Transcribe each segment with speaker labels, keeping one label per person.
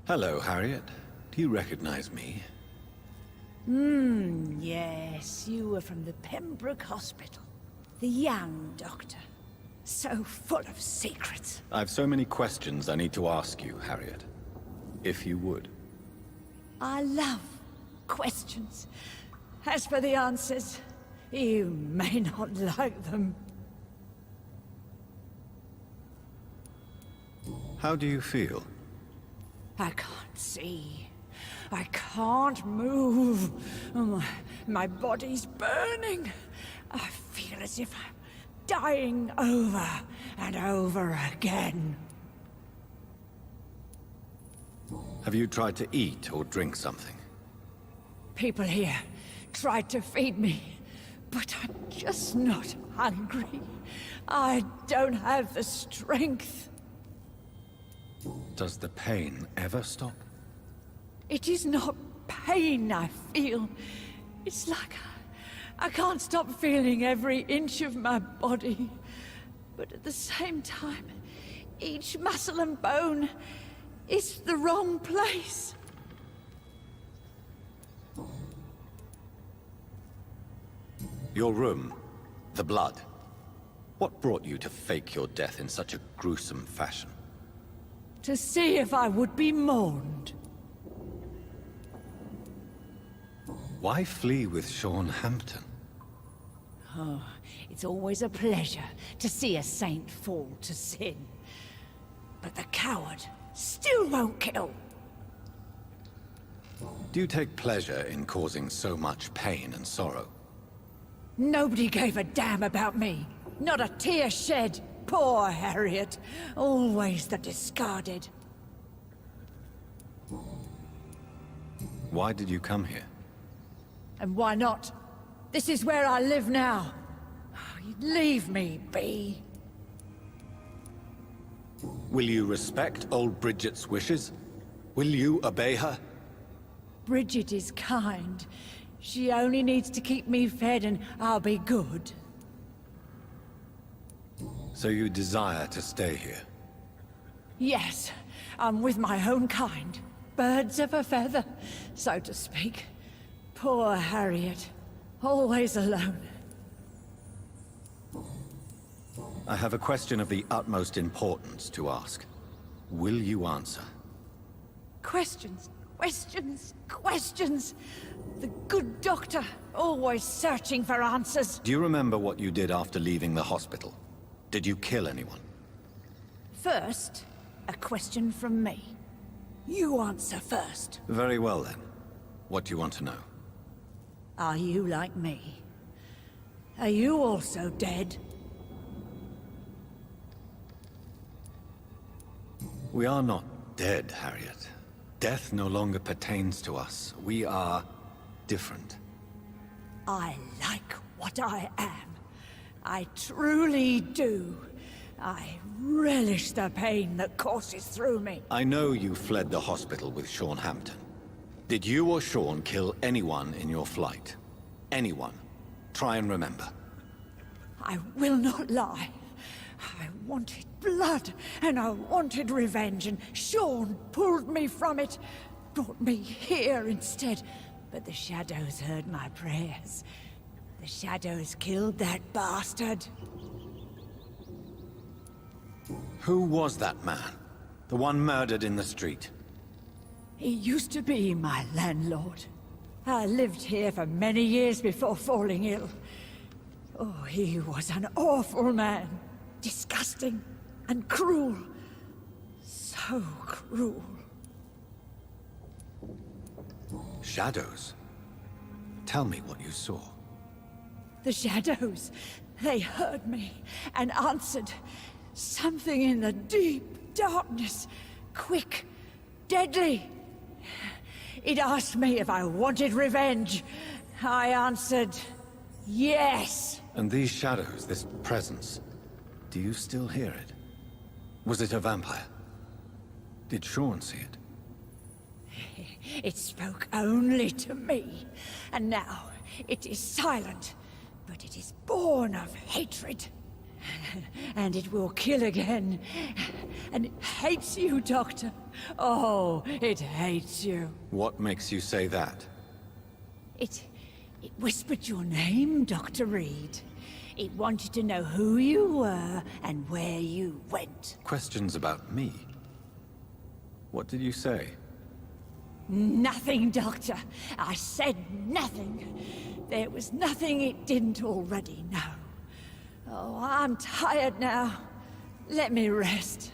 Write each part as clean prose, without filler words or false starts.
Speaker 1: Hello, Harriet. Do you recognize me?
Speaker 2: Yes, you were from the Pembroke Hospital. The young doctor. So full of secrets.
Speaker 1: I've so many questions I need to ask you, Harriet. If you would.
Speaker 2: I love questions. As for the answers, you may not like them.
Speaker 1: How do you feel?
Speaker 2: I can't see. I can't move. My body's burning. I feel as if I'm dying over and over again.
Speaker 1: Have you tried to eat or drink something?
Speaker 2: People here tried to feed me, but I'm just not hungry. I don't have the strength.
Speaker 1: Does the pain ever stop?
Speaker 2: It is not pain I feel. It's like I can't stop feeling every inch of my body. But at the same time, each muscle and bone is the wrong place.
Speaker 1: Your room, the blood. What brought you to fake your death in such a gruesome fashion?
Speaker 2: To see if I would be mourned.
Speaker 1: Why flee with Sean Hampton?
Speaker 2: Oh, it's always a pleasure to see a saint fall to sin. But the coward still won't kill.
Speaker 1: Do you take pleasure in causing so much pain and sorrow?
Speaker 2: Nobody gave a damn about me. Not a tear shed. Poor Harriet. Always the discarded.
Speaker 1: Why did you come here?
Speaker 2: And why not? This is where I live now. Leave me be.
Speaker 1: Will you respect old Bridget's wishes? Will you obey her?
Speaker 2: Bridget is kind. She only needs to keep me fed and I'll be good.
Speaker 1: So you desire to stay here?
Speaker 2: Yes, I'm with my own kind. Birds of a feather, so to speak. Poor Harriet. Always alone.
Speaker 1: I have a question of the utmost importance to ask. Will you answer?
Speaker 2: Questions, questions, questions. The good doctor, always searching for answers.
Speaker 1: Do you remember what you did after leaving the hospital? Did you kill anyone?
Speaker 2: First, a question from me. You answer first.
Speaker 1: Very well then. What do you want to know?
Speaker 2: Are you like me? Are you also dead?
Speaker 1: We are not dead, Harriet. Death no longer pertains to us. We are different.
Speaker 2: I like what I am. I truly do. I relish the pain that courses through me.
Speaker 1: I know you fled the hospital with Sean Hampton. Did you or Sean kill anyone in your flight? Anyone? Try and remember.
Speaker 2: I will not lie. I wanted blood, and I wanted revenge, and Sean pulled me from it. Brought me here instead. But the shadows heard my prayers. The shadows killed that bastard.
Speaker 1: Who was that man? The one murdered in the street?
Speaker 2: He used to be my landlord. I lived here for many years before falling ill. Oh, he was an awful man. Disgusting and cruel. So cruel.
Speaker 1: Shadows? Tell me what you saw.
Speaker 2: The shadows, they heard me and answered. Something in the deep darkness. Quick, deadly. It asked me if I wanted revenge. I answered, yes.
Speaker 1: And these shadows, this presence, do you still hear it? Was it a vampire? Did Sean see it?
Speaker 2: It spoke only to me, and now it is silent, but it is born of hatred. And it will kill again. And it hates you, Doctor. Oh, it hates you.
Speaker 1: What makes you say that?
Speaker 2: It whispered your name, Dr. Reed. It wanted to know who you were and where you went.
Speaker 1: Questions about me? What did you say?
Speaker 2: Nothing, Doctor. I said nothing. There was nothing it didn't already know. Oh, I'm tired now. Let me rest.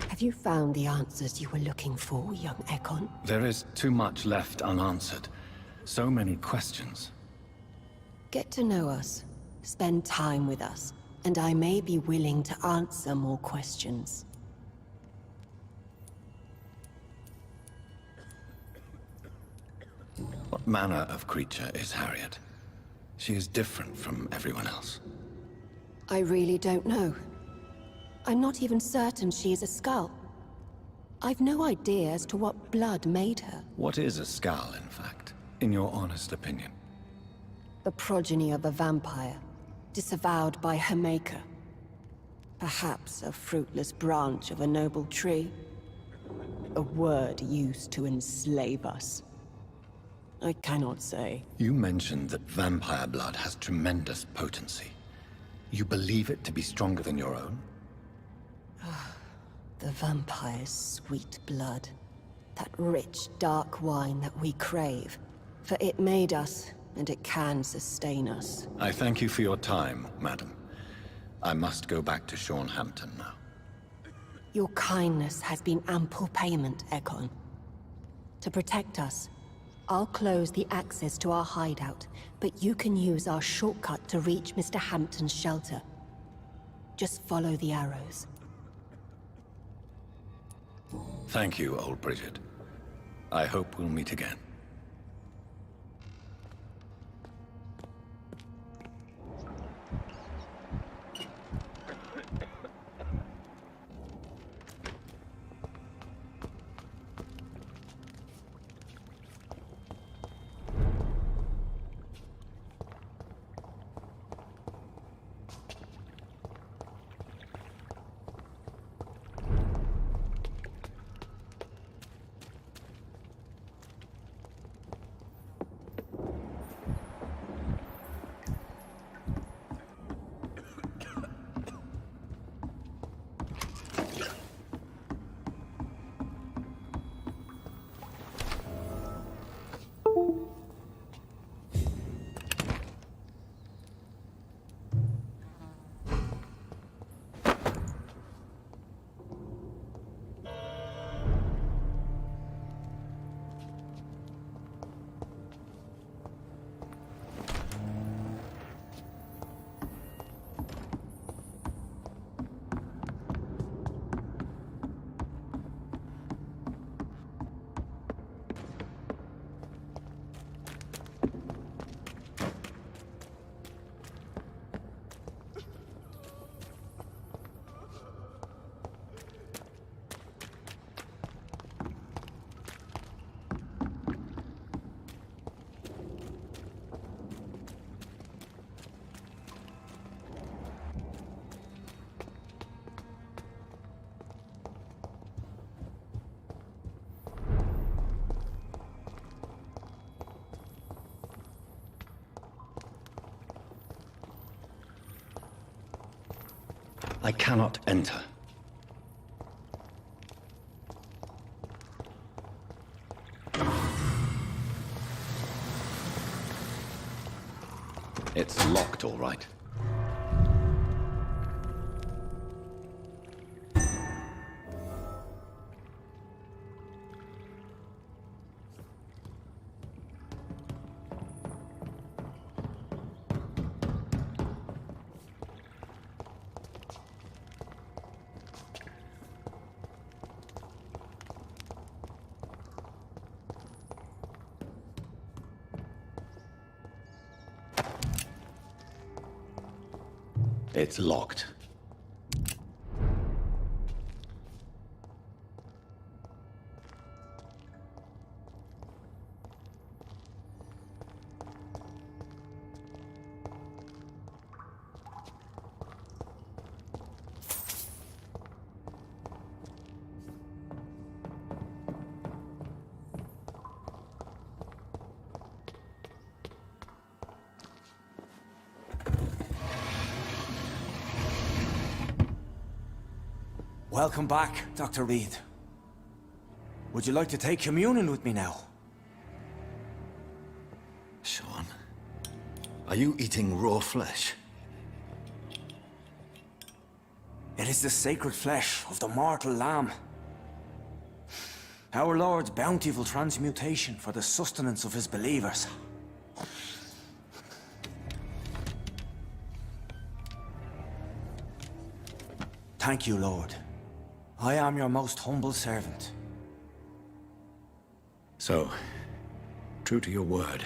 Speaker 3: Have you found the answers you were looking for, young Ekon?
Speaker 1: There is too much left unanswered. So many questions.
Speaker 3: Get to know us, spend time with us, and I may be willing to answer more questions.
Speaker 1: What manner of creature is Harriet? She is different from everyone else.
Speaker 3: I really don't know. I'm not even certain she is a skull. I've no idea as to what blood made her.
Speaker 1: What is a skull, in fact, in your honest opinion?
Speaker 3: The progeny of a vampire, disavowed by her maker. Perhaps a fruitless branch of a noble tree. A word used to enslave us. I cannot say.
Speaker 1: You mentioned that vampire blood has tremendous potency. You believe it to be stronger than your own?
Speaker 3: The vampire's sweet blood. That rich, dark wine that we crave. For it made us, and it can sustain us.
Speaker 1: I thank you for your time, madam. I must go back to Sean Hampton now.
Speaker 3: Your kindness has been ample payment, Ekon. To protect us, I'll close the access to our hideout, but you can use our shortcut to reach Mr. Hampton's shelter. Just follow the arrows.
Speaker 1: Thank you, old Bridget. I hope we'll meet again. I cannot enter. It's locked, all right. It's locked.
Speaker 4: Welcome back, Dr. Reed. Would you like to take communion with me now?
Speaker 1: Sean, are you eating raw flesh?
Speaker 4: It is the sacred flesh of the mortal lamb. Our Lord's bountiful transmutation for the sustenance of his believers. Thank you, Lord. I am your most humble servant.
Speaker 1: So, true to your word,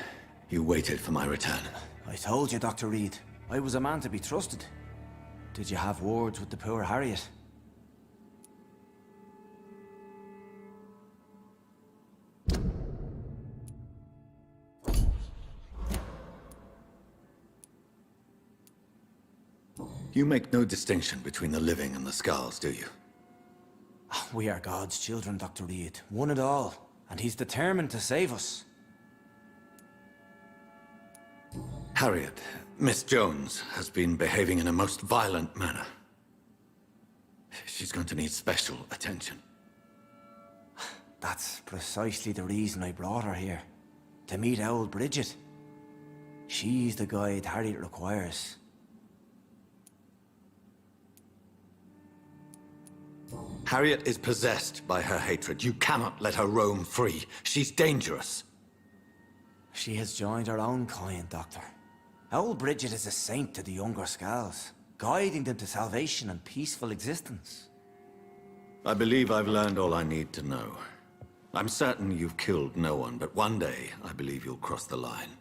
Speaker 1: you waited for my return.
Speaker 4: I told you, Dr. Reed, I was a man to be trusted. Did you have words with the poor Harriet?
Speaker 1: You make no distinction between the living and the skulls, do you?
Speaker 4: We are God's children, Dr. Reed. One and all. And he's determined to save us.
Speaker 1: Harriet, Miss Jones, has been behaving in a most violent manner. She's going to need special attention.
Speaker 4: That's precisely the reason I brought her here. To meet old Bridget. She's the guide Harriet requires.
Speaker 1: Harriet is possessed by her hatred. You cannot let her roam free. She's dangerous.
Speaker 4: She has joined her own kind, Doctor. Old Bridget is a saint to the younger Skulls, guiding them to salvation and peaceful existence.
Speaker 1: I believe I've learned all I need to know. I'm certain you've killed no one, but one day I believe you'll cross the line.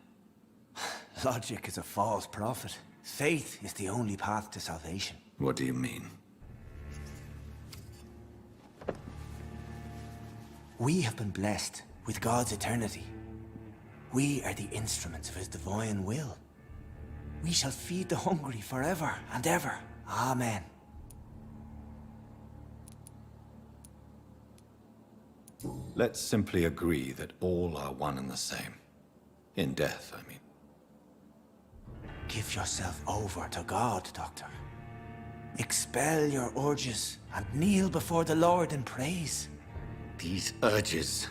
Speaker 4: Logic is a false prophet. Faith is the only path to salvation.
Speaker 1: What do you mean?
Speaker 4: We have been blessed with God's eternity. We are the instruments of his divine will. We shall feed the hungry forever and ever. Amen.
Speaker 1: Let's simply agree that all are one and the same. In death, I mean.
Speaker 4: Give yourself over to God, Doctor. Expel your urges and kneel before the Lord in praise.
Speaker 1: These urges.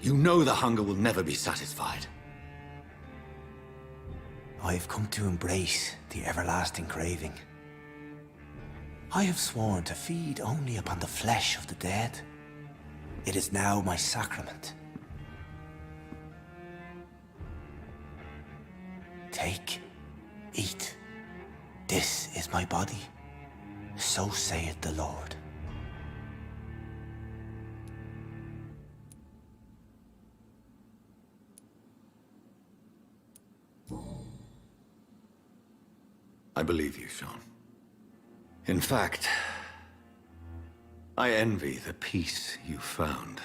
Speaker 1: You know the hunger will never be satisfied.
Speaker 4: I've come to embrace the everlasting craving. I have sworn to feed only upon the flesh of the dead. It is now my sacrament. Take, eat. This is my body. So saith the Lord.
Speaker 1: I believe you, Sean. In fact, I envy the peace you found,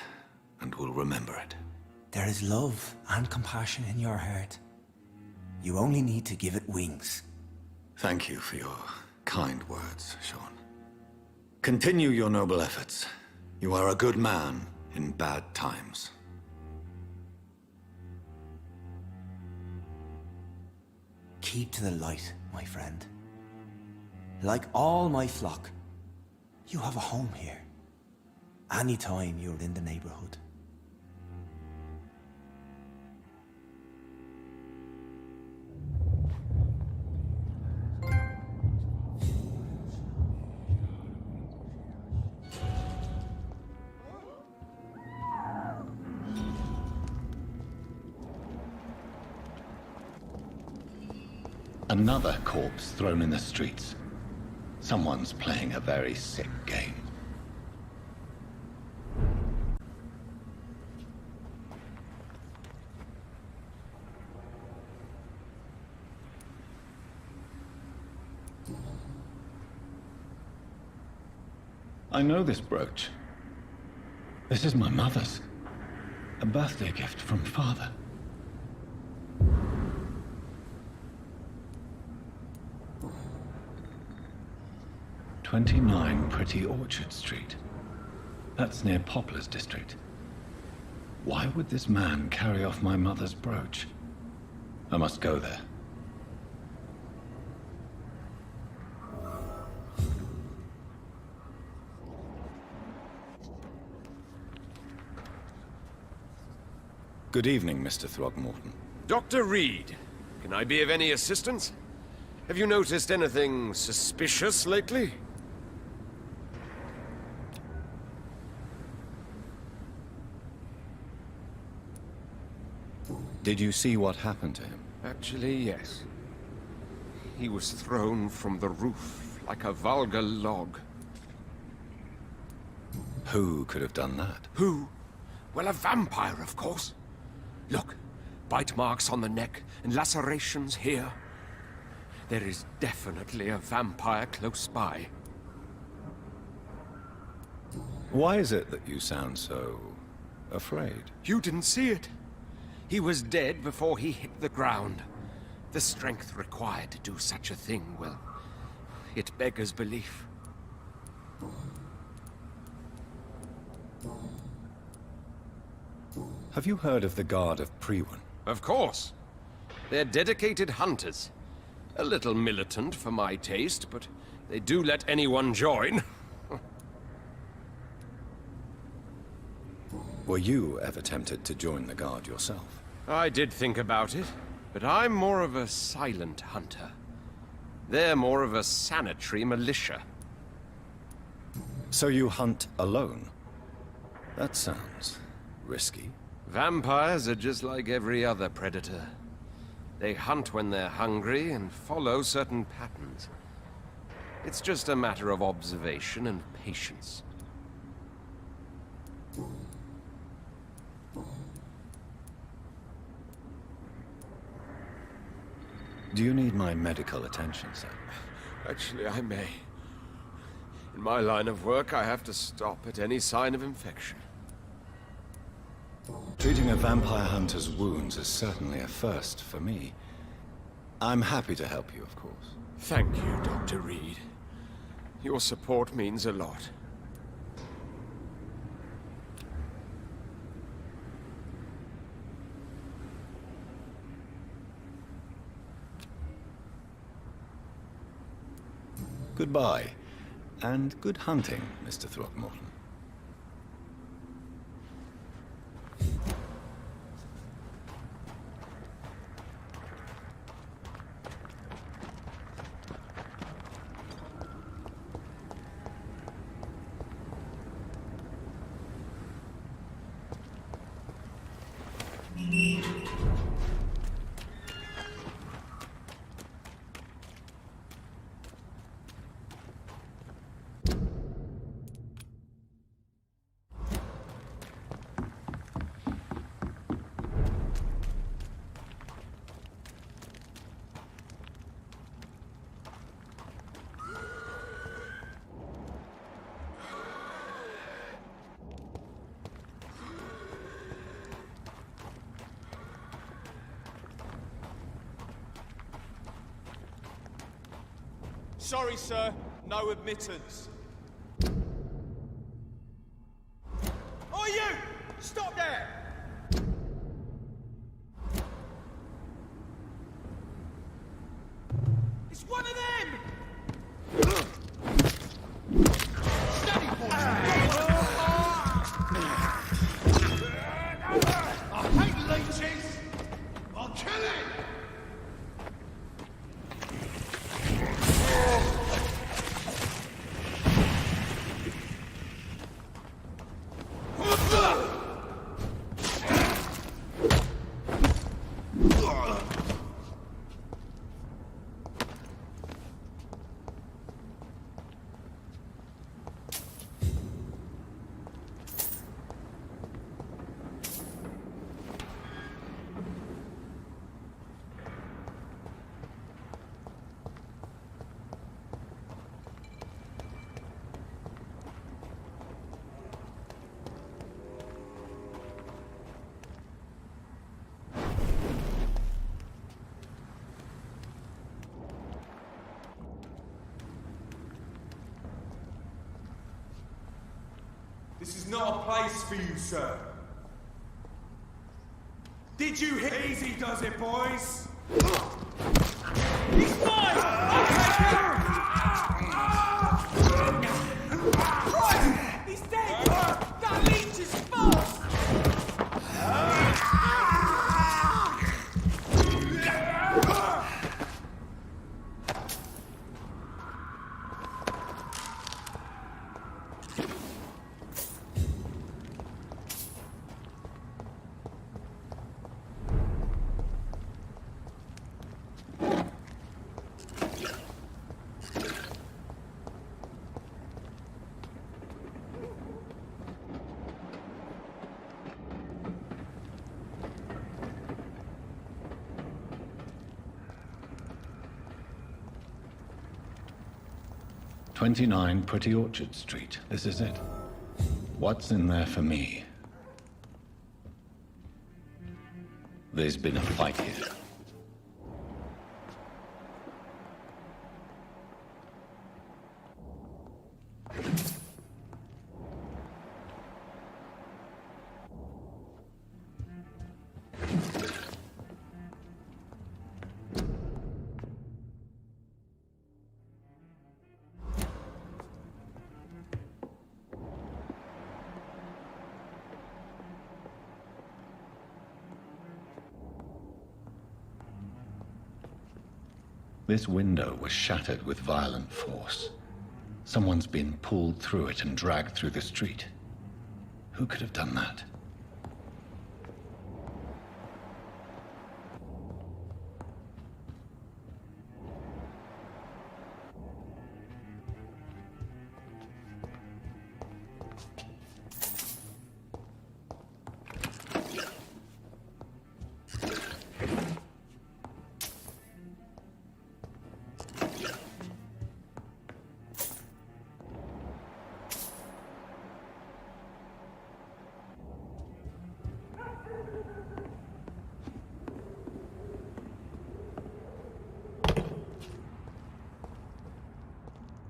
Speaker 1: and will remember it.
Speaker 4: There is love and compassion in your heart. You only need to give it wings.
Speaker 1: Thank you for your kind words, Sean. Continue your noble efforts. You are a good man in bad times.
Speaker 4: Keep to the light, my friend. Like all my flock, you have a home here. Anytime you're in the neighborhood.
Speaker 1: Another corpse thrown in the streets. Someone's playing a very sick game. I know this brooch. This is my mother's. A birthday gift from father. "29 Pretty Orchard Street. That's near Poplar's district. Why would this man carry off my mother's brooch? I must go there. Good evening, Mr. Throgmorton.
Speaker 5: Dr. Reed, can I be of any assistance? Have you noticed anything suspicious lately?
Speaker 1: Did you see what happened to him?
Speaker 5: Actually, yes. He was thrown from the roof like a vulgar log.
Speaker 1: Who could have done that?
Speaker 5: Who? Well, a vampire, of course. Look, bite marks on the neck and lacerations here. There is definitely a vampire close by.
Speaker 1: Why is it that you sound so afraid?
Speaker 5: You didn't see it. He was dead before he hit the ground. The strength required to do such a thing, well, it beggars belief.
Speaker 1: Have you heard of the Guard of Priwen?
Speaker 5: Of course. They're dedicated hunters. A little militant for my taste, but they do let anyone join.
Speaker 1: Were you ever tempted to join the Guard yourself?
Speaker 5: I did think about it, but I'm more of a silent hunter. They're more of a sanitary militia.
Speaker 1: So you hunt alone? That sounds risky.
Speaker 5: Vampires are just like every other predator. They hunt when they're hungry and follow certain patterns. It's just a matter of observation and patience.
Speaker 1: Do you need my medical attention, sir?
Speaker 5: Actually, I may. In my line of work, I have to stop at any sign of infection.
Speaker 1: Treating a vampire hunter's wounds is certainly a first for me. I'm happy to help you, of course.
Speaker 5: Thank you, Dr. Reed. Your support means a lot.
Speaker 1: Goodbye, and good hunting, Mr. Throgmorton.
Speaker 6: Sorry, sir. No admittance. Oh, you! Stop there! It's one of them! Steady, boys! I hate leeches! I'll kill it! This is not a place for you, sir. Did you hear? Easy does it, boys. He's mine! I'll take him! Christ! He's dead! That leech is fast!
Speaker 1: 29 Pretty Orchard Street. This is it. What's in there for me? There's been a fight here. This window was shattered with violent force. Someone's been pulled through it and dragged through the street. Who could have done that?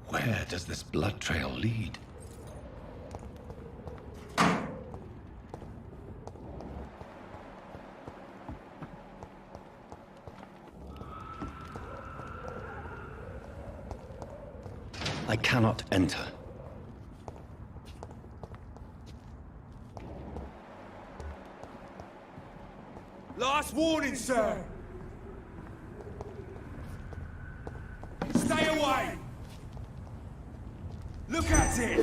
Speaker 1: Where does this blood trail lead? I cannot enter.
Speaker 6: Last warning, sir! Stay away! Look at it!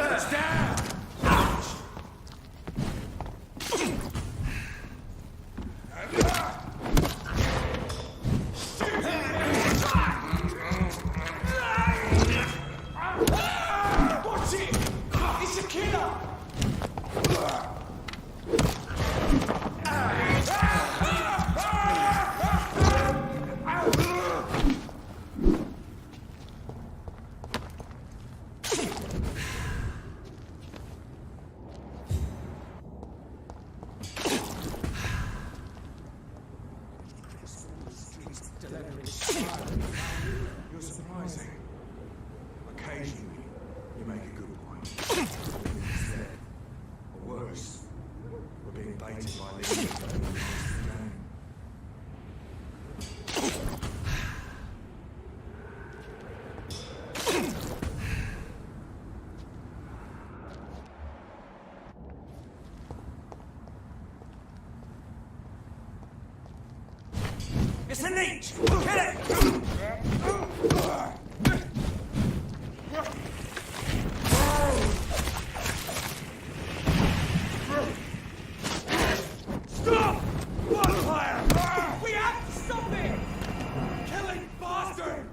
Speaker 6: It's down! Watch it! It's a killer! You're surprising. Occasionally, you make a good point. Instead, or worse, we're being baited by the game. It's a leech! Kill it! Stop! Wildfire! We have to stop it! Killing bastard!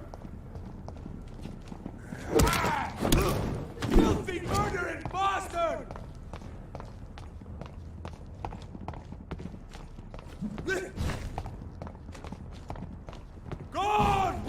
Speaker 6: Filthy murdering bastard! Gone!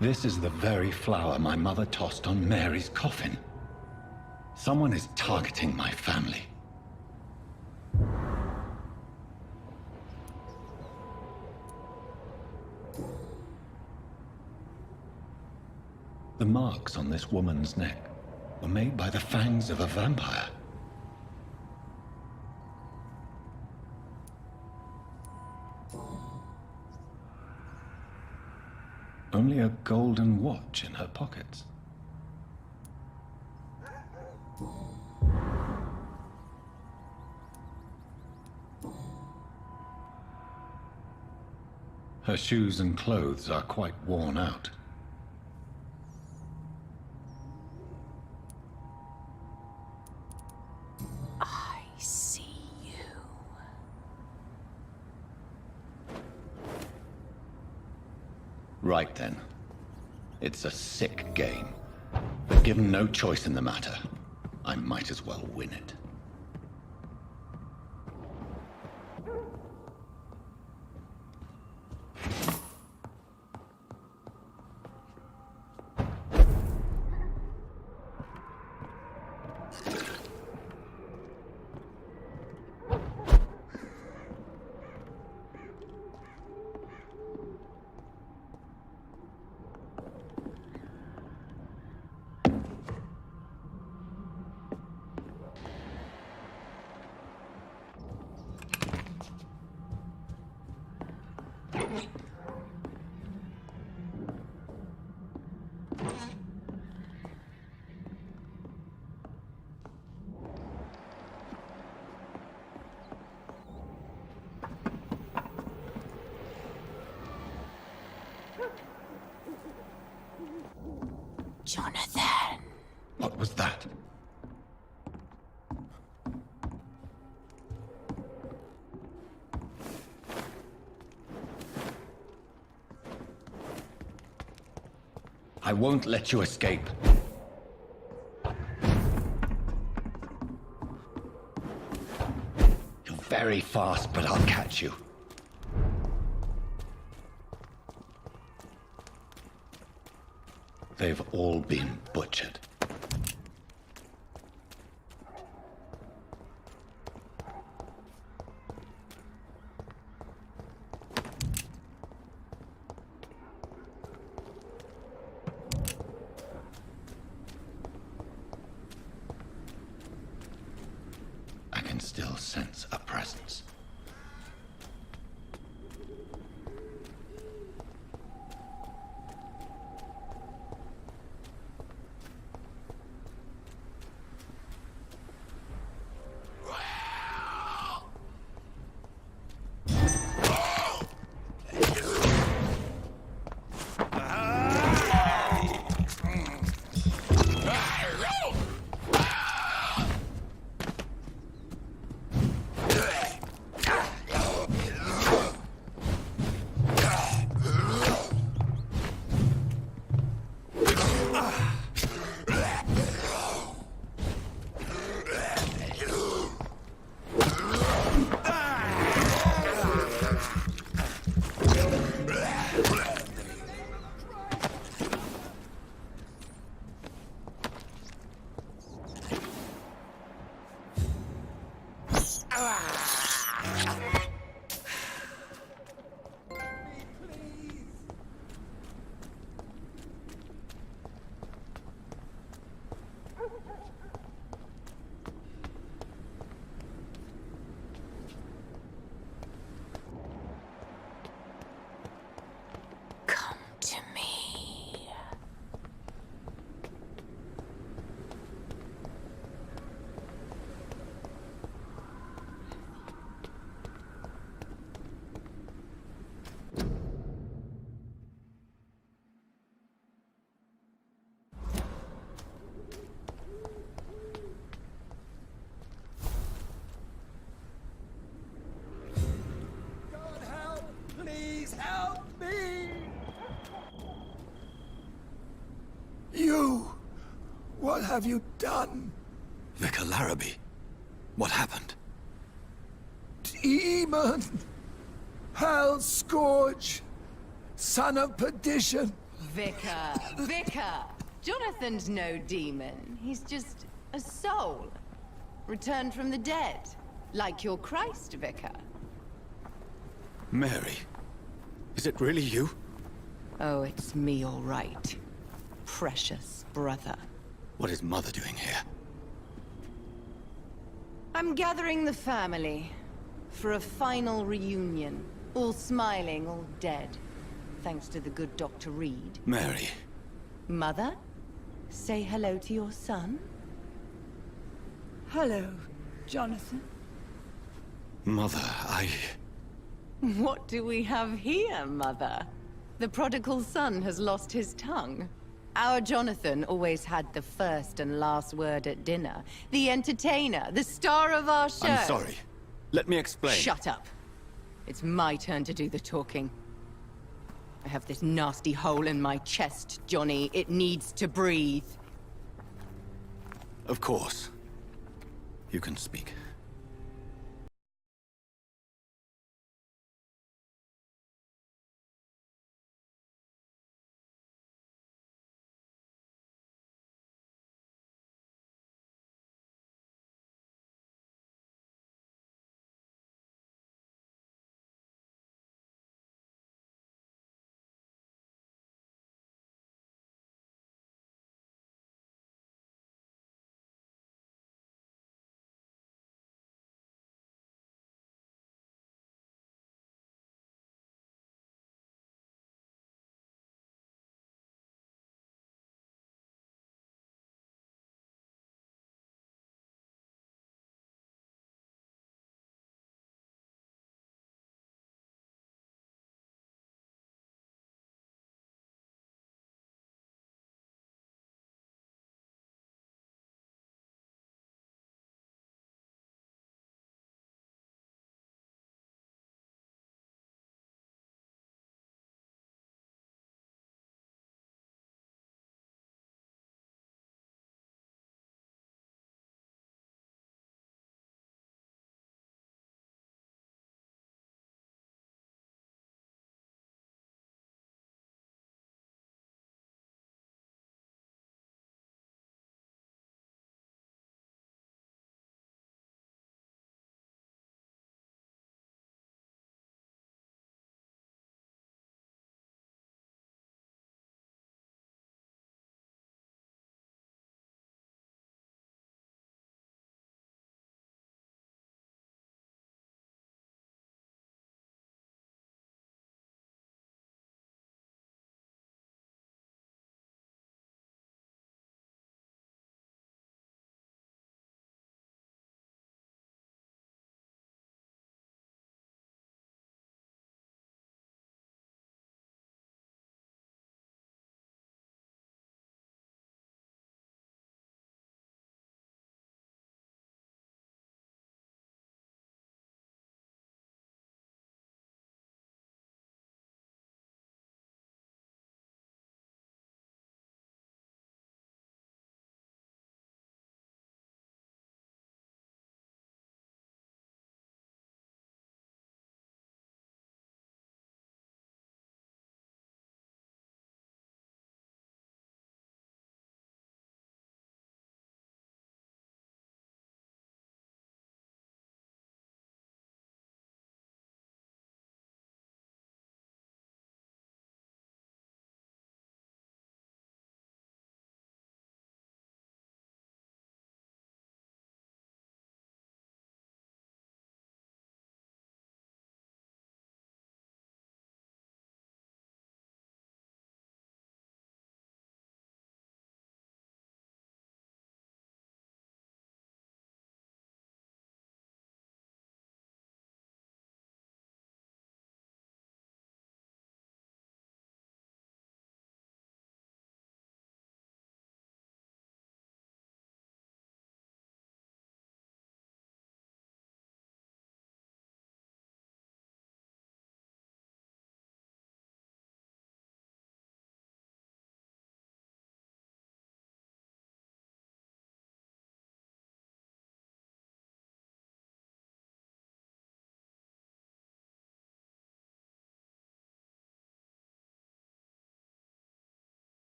Speaker 1: This is the very flower my mother tossed on Mary's coffin. Someone is targeting my family. The marks on this woman's neck were made by the fangs of a vampire. Only a golden watch in her pockets. Her shoes and clothes are quite worn out. Right then. It's a sick game. But given no choice in the matter, I might as well win it.
Speaker 3: Jonathan!
Speaker 1: What was that? I won't let you escape. You're very fast, but I'll catch you. They've all been butchered. I can still sense a presence.
Speaker 6: What have you done?
Speaker 7: Vicar Larrabee, what happened?
Speaker 6: Demon! Hell Scourge! Son of perdition!
Speaker 8: Vicar! Jonathan's no demon. He's just a soul. Returned from the dead. Like your Christ, Vicar.
Speaker 7: Mary, is it really you?
Speaker 8: Oh, it's me, all right. Precious brother.
Speaker 7: What is Mother doing here?
Speaker 8: I'm gathering the family for a final reunion. All smiling, all dead. Thanks to the good Dr. Reed.
Speaker 7: Mary.
Speaker 8: Mother? Say hello to your son?
Speaker 2: Hello, Jonathan.
Speaker 7: Mother,
Speaker 8: What do we have here, Mother? The prodigal son has lost his tongue. Our Jonathan always had the first and last word at dinner. The entertainer, the star of our show.
Speaker 7: I'm sorry. Let me explain.
Speaker 8: Shut up. It's my turn to do the talking. I have this nasty hole in my chest, Johnny. It needs to breathe.
Speaker 7: Of course. You can speak.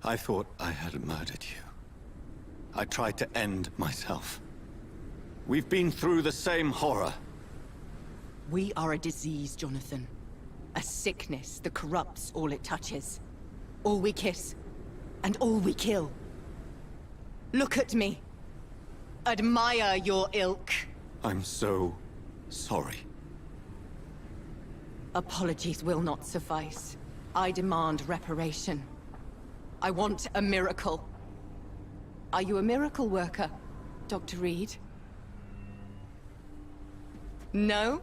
Speaker 7: I thought I had murdered you. I tried to end myself. We've been through the same horror.
Speaker 8: We are a disease, Jonathan. A sickness that corrupts all it touches. All we kiss, and all we kill. Look at me. Admire your ilk.
Speaker 7: I'm so sorry.
Speaker 8: Apologies will not suffice. I demand reparation. I want a miracle. Are you a miracle worker, Dr. Reed? No?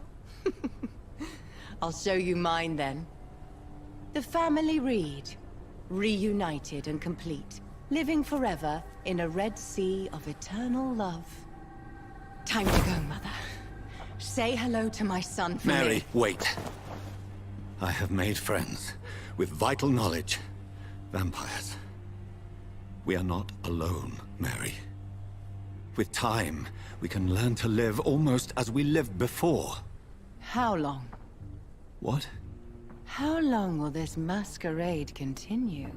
Speaker 8: I'll show you mine then. The family Reed, reunited and complete, living forever in a red sea of eternal love. Time to go, Mother. Say hello to my son for
Speaker 7: Mary,
Speaker 8: me.
Speaker 7: wait. I have made friends with vital knowledge. Vampires. We are not alone, Mary. With time, we can learn to live almost as we lived before.
Speaker 8: How long?
Speaker 7: What?
Speaker 8: How long will this masquerade continue?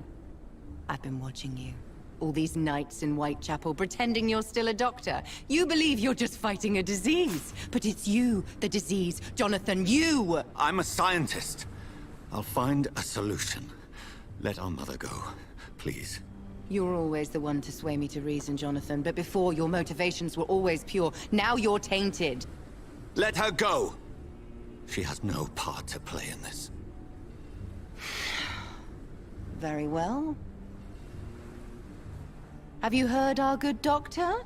Speaker 8: I've been watching you. All these nights in Whitechapel, pretending you're still a doctor. You believe you're just fighting a disease. But it's you, the disease. Jonathan, you!
Speaker 7: I'm a scientist. I'll find a solution. Let our mother go, please.
Speaker 8: You're always the one to sway me to reason, Jonathan. But before, your motivations were always pure. Now you're tainted.
Speaker 7: Let her go! She has no part to play in this.
Speaker 8: Very well. Have you heard our good doctor?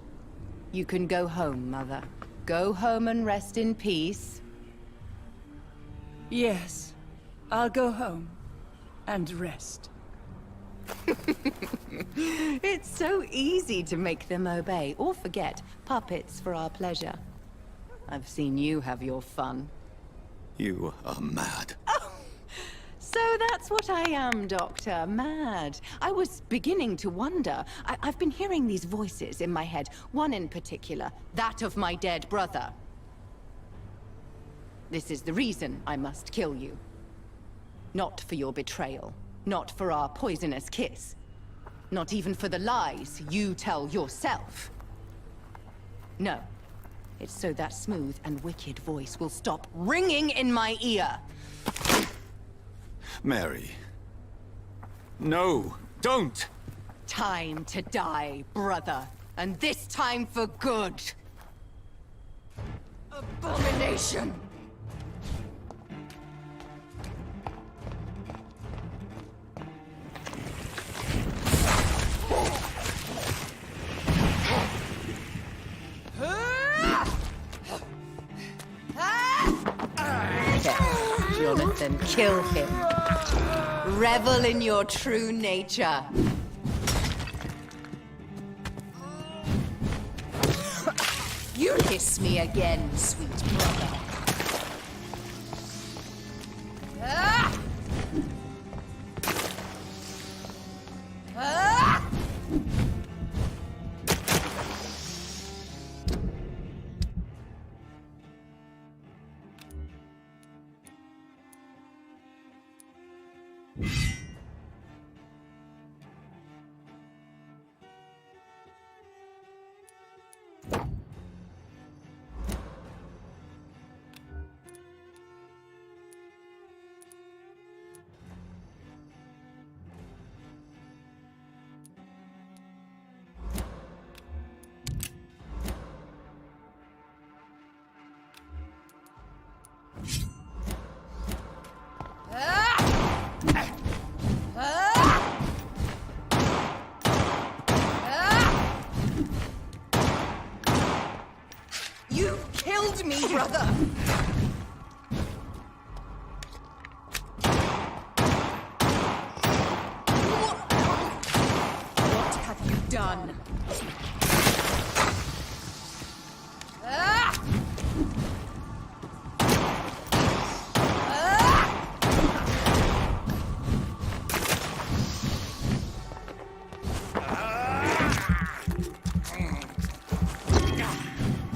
Speaker 8: You can go home, Mother. Go home and rest in peace.
Speaker 2: Yes, I'll go home and rest.
Speaker 8: It's so easy to make them obey or forget. Puppets for our pleasure. I've seen you have your fun.
Speaker 7: You are mad.
Speaker 8: So that's what I am, Doctor. Mad. I was beginning to wonder. I've been hearing these voices in my head. One in particular. That of my dead brother. This is the reason I must kill you. Not for your betrayal. Not for our poisonous kiss. Not even for the lies you tell yourself. No. It's so that smooth and wicked voice will stop ringing in my ear.
Speaker 7: Mary. No, don't!
Speaker 8: Time to die, brother. And this time for good. Abomination! Jonathan, kill him. Revel in your true nature. You kiss me again, sweet brother. You killed me, brother! What have you done?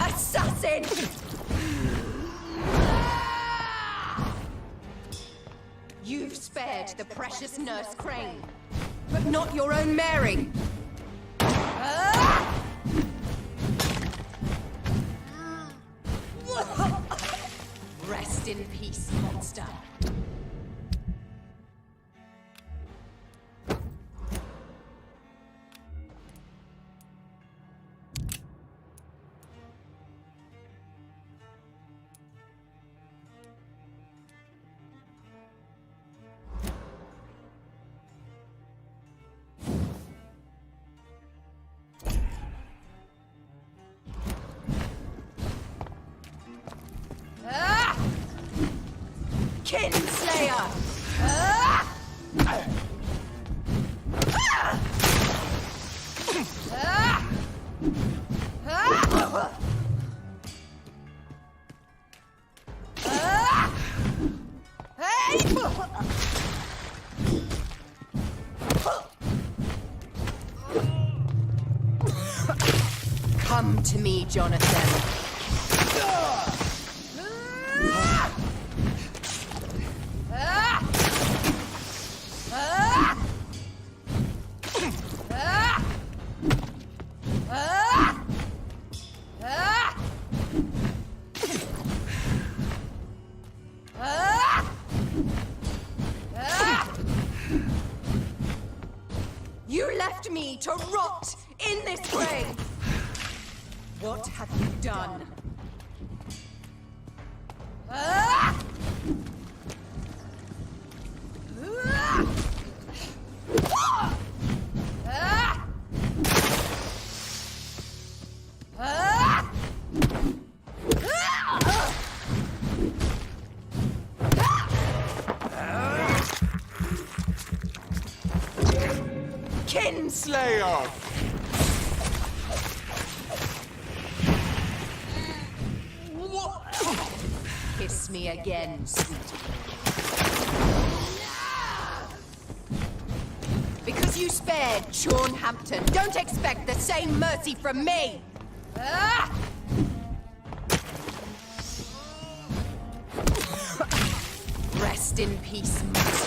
Speaker 8: Assassin! You've spared the precious Nurse Crane. but not your own Mary. Rest in peace, monster. Kinslayer! Come to me, Jonathan. You left me to rot in this grave. What have you done?
Speaker 9: Kinslayer!
Speaker 8: Kiss me again, sweetie. Because you spared Sean Hampton, don't expect the same mercy from me! Rest in peace, monster.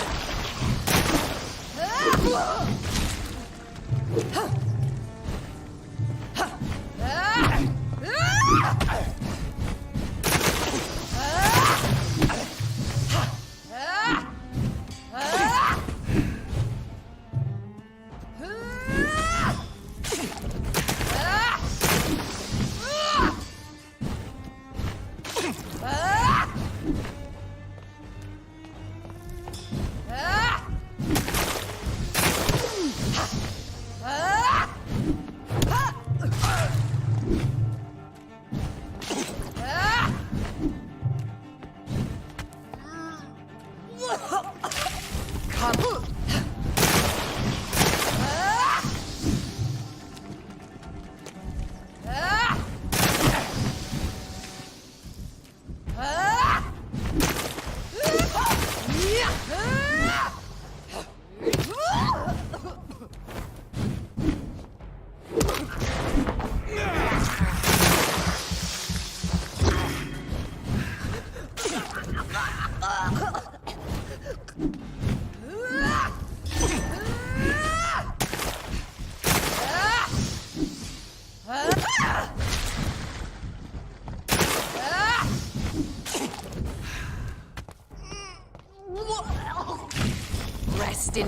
Speaker 8: Rest in...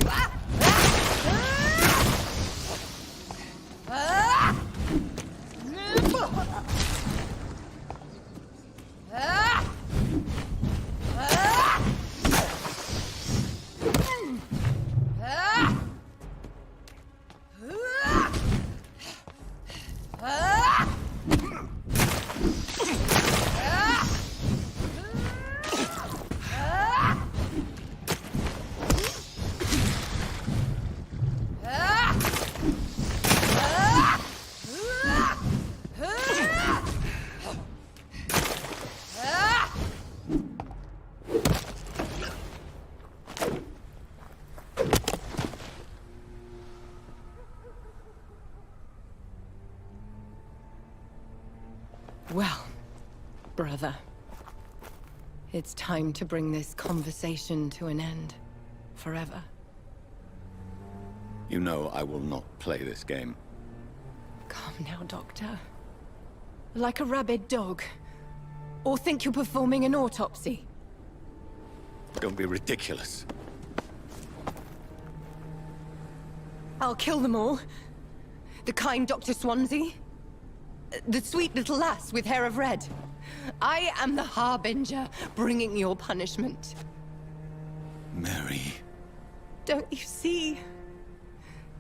Speaker 8: Well, brother, it's time to bring this conversation to an end. Forever.
Speaker 7: You know I will not play this game.
Speaker 8: Calm now, Doctor. Like a rabid dog. Or think you're performing an autopsy.
Speaker 7: Don't be ridiculous.
Speaker 8: I'll kill them all. The kind Dr. Swansea. The sweet little lass with hair of red. I am the Harbinger, bringing your punishment.
Speaker 7: Mary.
Speaker 8: Don't you see?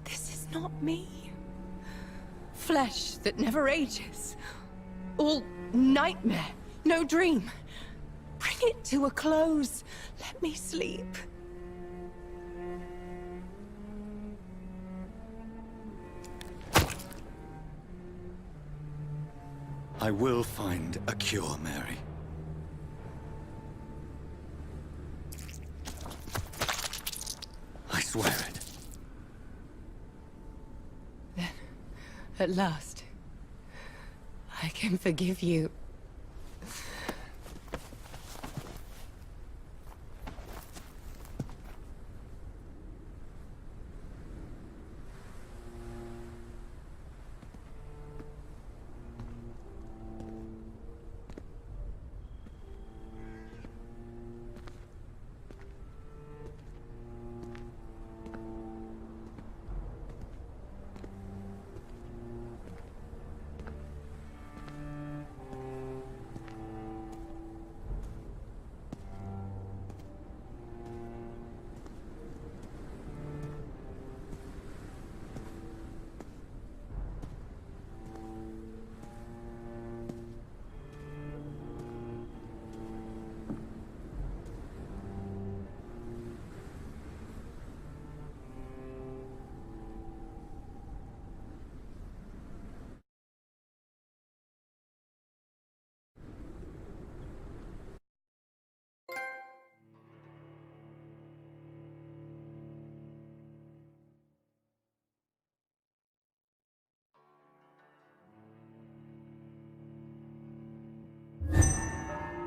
Speaker 8: This is not me. Flesh that never ages. All nightmare, no dream. Bring it to a close. Let me sleep.
Speaker 7: I will find a cure, Mary. I swear it.
Speaker 8: Then, at last, I can forgive you.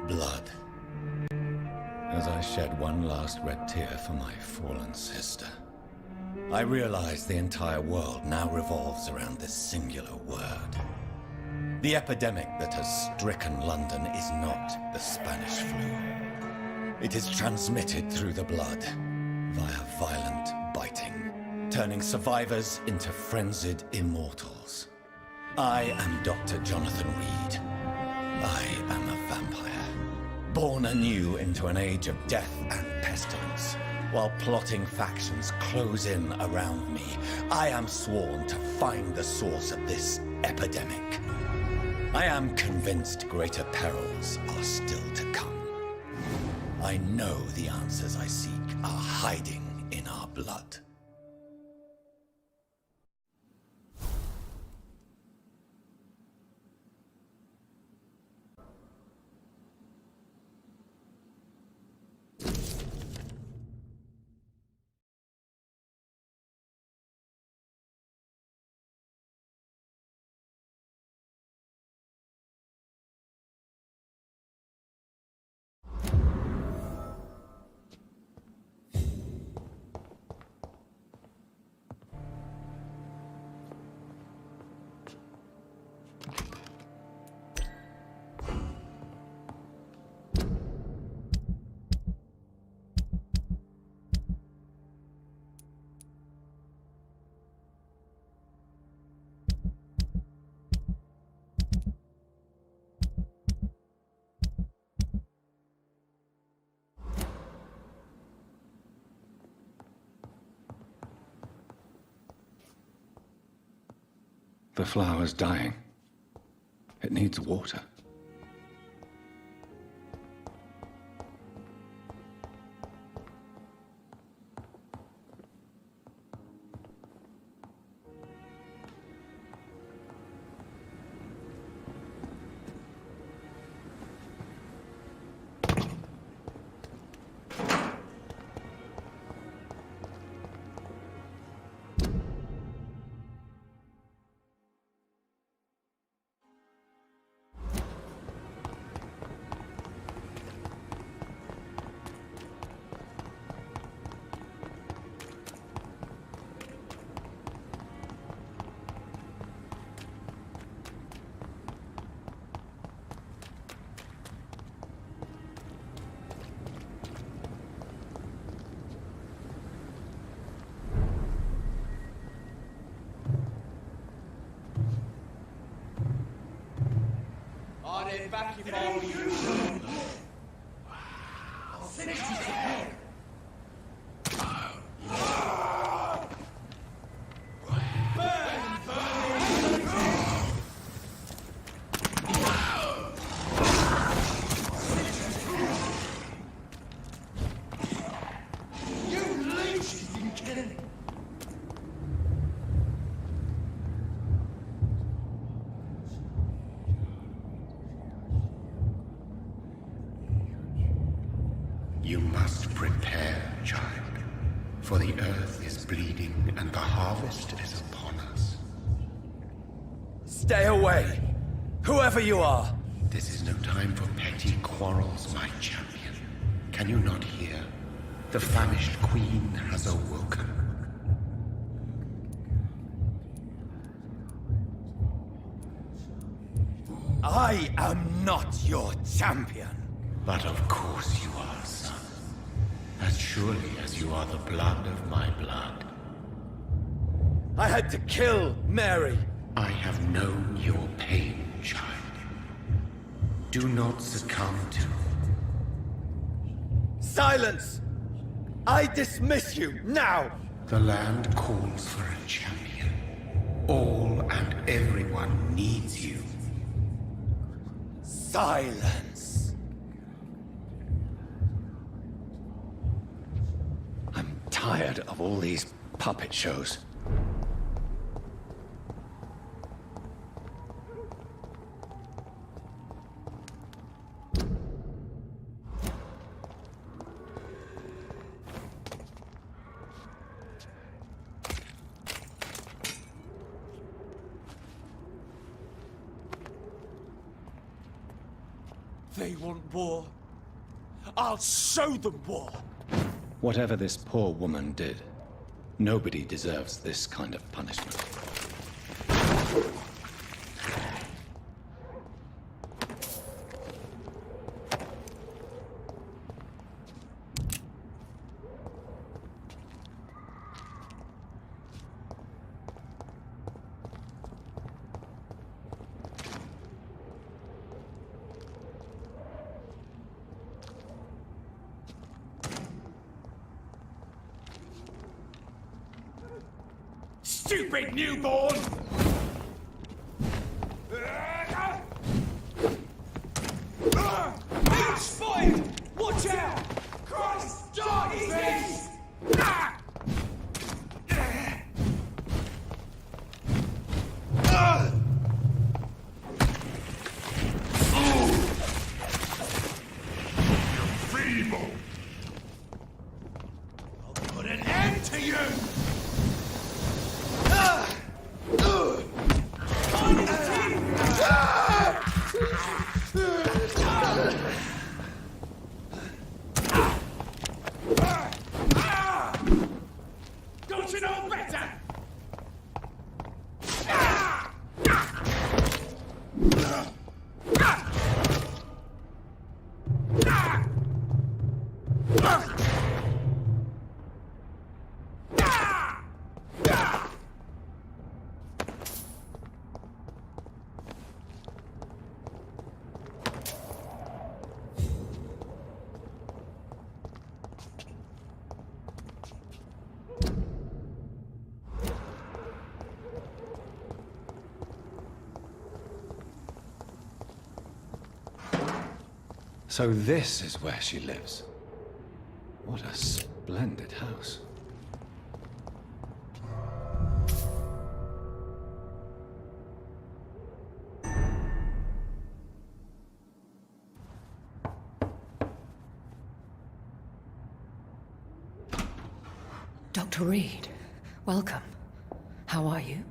Speaker 1: Blood. As I shed one last red tear for my fallen sister, I realize the entire world now revolves around this singular word. The epidemic that has stricken London is not the Spanish flu. It is transmitted through the blood, via violent biting, turning survivors into frenzied immortals. I am Dr. Jonathan Reed. I am a vampire, born anew into an age of death and pestilence. While plotting factions close in around me, I am sworn to find the source of this epidemic. I am convinced greater perils are still to come. I know the answers I seek are hiding in our blood. The flower's dying. It needs water.
Speaker 9: I'd head back if I were you. I'll send you to hell.
Speaker 10: You must prepare, child, for the earth is bleeding and the harvest is upon us.
Speaker 1: Stay away! Whoever you are!
Speaker 10: This is no time for petty quarrels, my champion. Can you not hear? The famished queen has awoken.
Speaker 1: I am not your champion!
Speaker 10: But of course you are, son. As surely as you are the blood of my blood.
Speaker 1: I had to kill Mary!
Speaker 10: I have known your pain, child. Do not succumb to...
Speaker 1: Silence! I dismiss you, now!
Speaker 10: The land calls for a champion. All and everyone needs you.
Speaker 1: Silence! I'm tired of all these puppet shows.
Speaker 9: They want war. I'll show them war.
Speaker 1: Whatever this poor woman did, nobody deserves this kind of punishment.
Speaker 9: Stupid newborn! Beach spotted! Watch out! Christ, darkness! You're feeble! I'll put an end to you! Don't you know better?
Speaker 1: So this is where she lives. What a splendid house.
Speaker 2: Dr. Reed, welcome. How are you?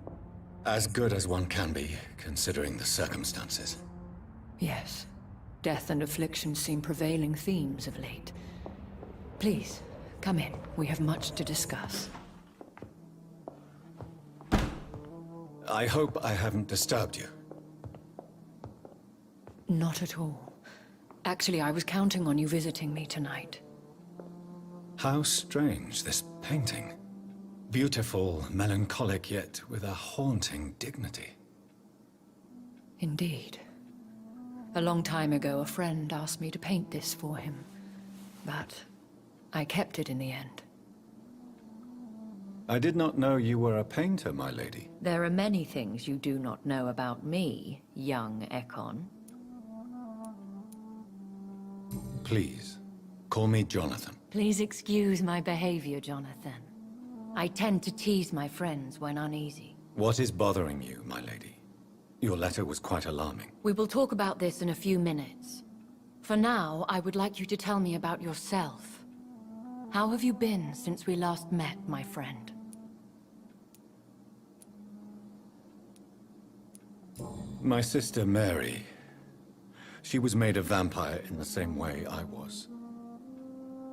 Speaker 1: As good as one can be, considering the circumstances.
Speaker 2: Yes. Death and affliction seem prevailing themes of late. Please, come in. We have much to discuss.
Speaker 1: I hope I haven't disturbed you.
Speaker 2: Not at all. Actually, I was counting on you visiting me tonight.
Speaker 1: How strange, this painting. Beautiful, melancholic, yet with a haunting dignity.
Speaker 2: Indeed.
Speaker 11: A long time ago, a friend asked me to paint this for him, but I kept it in the end.
Speaker 7: I did not know you were a painter, my lady.
Speaker 11: There are many things you do not know about me, young Ekon.
Speaker 7: Please, call me Jonathan.
Speaker 11: Please excuse my behavior, Jonathan. I tend to tease my friends when uneasy.
Speaker 7: What is bothering you, my lady? Your letter was quite alarming.
Speaker 11: We will talk about this in a few minutes. For now, I would like you to tell me about yourself. How have you been since we last met, my friend?
Speaker 7: My sister Mary. She was made a vampire in the same way I was.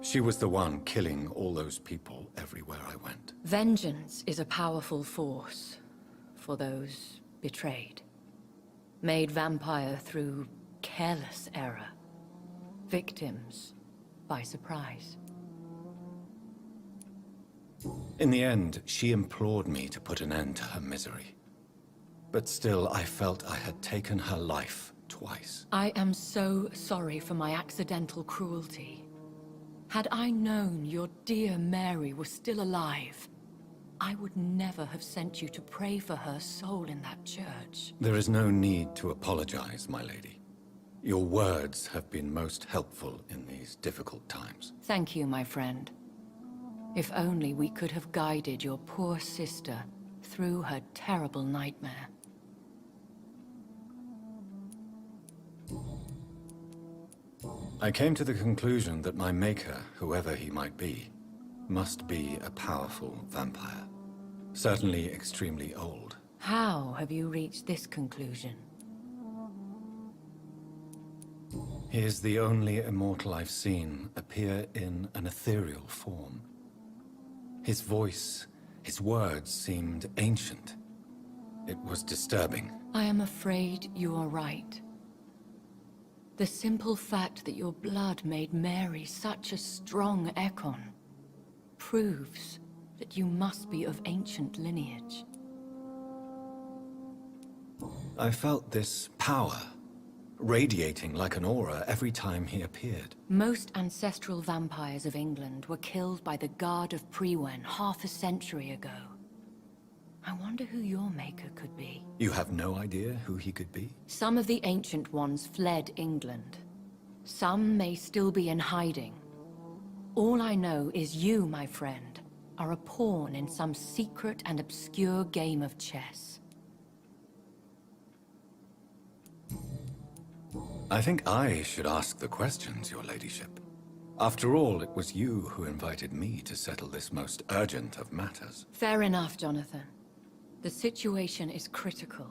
Speaker 7: She was the one killing all those people everywhere I went.
Speaker 11: Vengeance is a powerful force for those betrayed. Made vampire through careless error. Victims by surprise.
Speaker 7: In the end, she implored me to put an end to her misery. But still, I felt I had taken her life twice.
Speaker 11: I am so sorry for my accidental cruelty. Had I known your dear Mary was still alive, I would never have sent you to pray for her soul in that church.
Speaker 7: There is no need to apologize, my lady. Your words have been most helpful in these difficult times.
Speaker 11: Thank you, my friend. If only we could have guided your poor sister through her terrible nightmare.
Speaker 7: I came to the conclusion that my maker, whoever he might be a powerful vampire. Certainly extremely old.
Speaker 11: How have you reached this conclusion?
Speaker 7: He is the only immortal I've seen appear in an ethereal form. His voice, his words seemed ancient. It was disturbing.
Speaker 11: I am afraid you are right. The simple fact that your blood made Mary such a strong Ekon proves that you must be of ancient lineage.
Speaker 7: I felt this power, radiating like an aura every time he appeared.
Speaker 11: Most ancestral vampires of England were killed by the Guard of Priwen half a century ago. I wonder who your maker could be.
Speaker 7: You have no idea who he could be?
Speaker 11: Some of the ancient ones fled England. Some may still be in hiding. All I know is you, my friend, are a pawn in some secret and obscure game of chess.
Speaker 7: I think I should ask the questions, your ladyship. After all, it was you who invited me to settle this most urgent of matters.
Speaker 11: Fair enough, Jonathan. The situation is critical.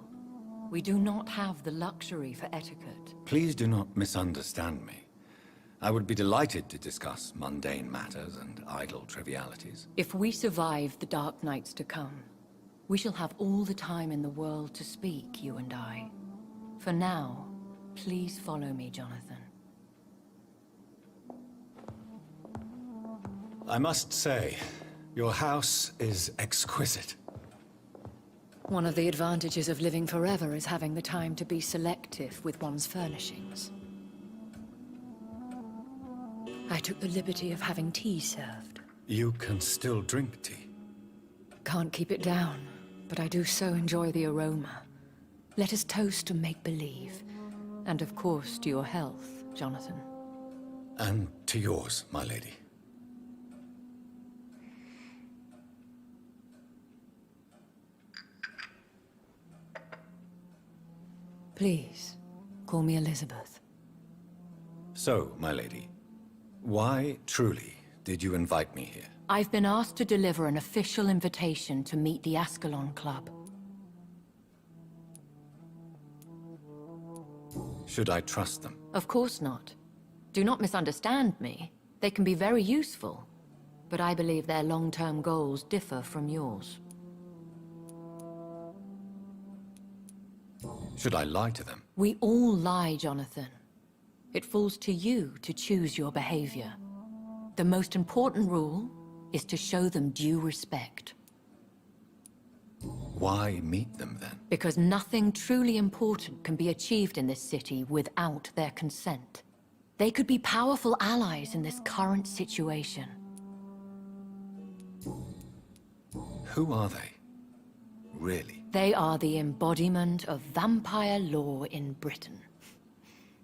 Speaker 11: We do not have the luxury for etiquette.
Speaker 7: Please do not misunderstand me. I would be delighted to discuss mundane matters and idle trivialities.
Speaker 11: If we survive the dark nights to come, we shall have all the time in the world to speak, you and I. For now, please follow me, Jonathan.
Speaker 7: I must say, your house is exquisite.
Speaker 11: One of the advantages of living forever is having the time to be selective with one's furnishings. I took the liberty of having tea served.
Speaker 7: You can still drink tea.
Speaker 11: Can't keep it down, but I do so enjoy the aroma. Let us toast to make-believe. And of course, to your health, Jonathan.
Speaker 7: And to yours, my lady.
Speaker 11: Please, call me Elizabeth.
Speaker 7: So, my lady, why, truly, did you invite me here?
Speaker 11: I've been asked to deliver an official invitation to meet the Ascalon Club.
Speaker 7: Should I trust them?
Speaker 11: Of course not. Do not misunderstand me. They can be very useful, but I believe their long-term goals differ from yours.
Speaker 7: Should I lie to them?
Speaker 11: We all lie, Jonathan. It falls to you to choose your behavior. The most important rule is to show them due respect.
Speaker 1: Why meet them then?
Speaker 11: Because nothing truly important can be achieved in this city without their consent. They could be powerful allies in this current situation.
Speaker 1: Who are they? Really?
Speaker 11: They are the embodiment of vampire law in Britain.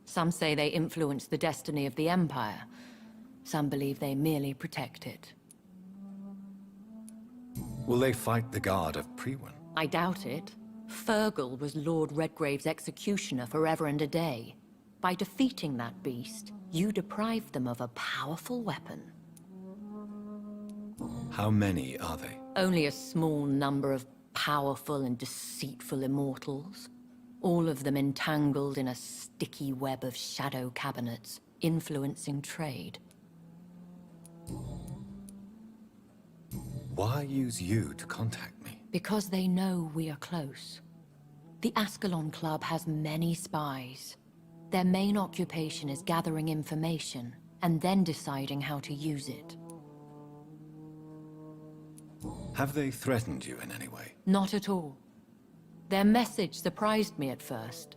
Speaker 11: Some say they influence the destiny of the Empire. Some believe they merely protect it.
Speaker 1: Will they fight the guard of Priwen?
Speaker 11: I doubt it. Fergal was Lord Redgrave's executioner forever and a day. By defeating that beast, you deprived them of a powerful weapon.
Speaker 1: How many are they?
Speaker 11: Only a small number of powerful and deceitful immortals. All of them entangled in a sticky web of shadow cabinets, influencing trade.
Speaker 1: Why use you to contact me?
Speaker 11: Because they know we are close. The Ascalon Club has many spies. Their main occupation is gathering information, and then deciding how to use it.
Speaker 1: Have they threatened you in any way?
Speaker 11: Not at all. Their message surprised me at first.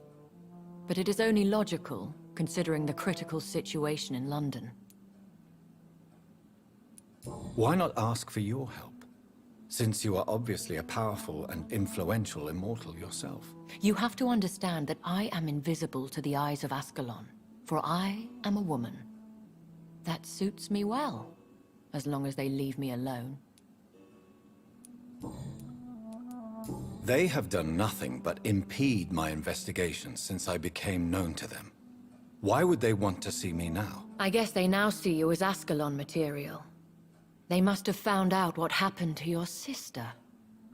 Speaker 11: But it is only logical, considering the critical situation in London.
Speaker 1: Why not ask for your help? Since you are obviously a powerful and influential immortal yourself.
Speaker 11: You have to understand that I am invisible to the eyes of Ascalon, for I am a woman. That suits me well, as long as they leave me alone.
Speaker 1: They have done nothing but impede my investigation since I became known to them. Why would they want to see me now?
Speaker 11: I guess they now see you as Ascalon material. They must have found out what happened to your sister.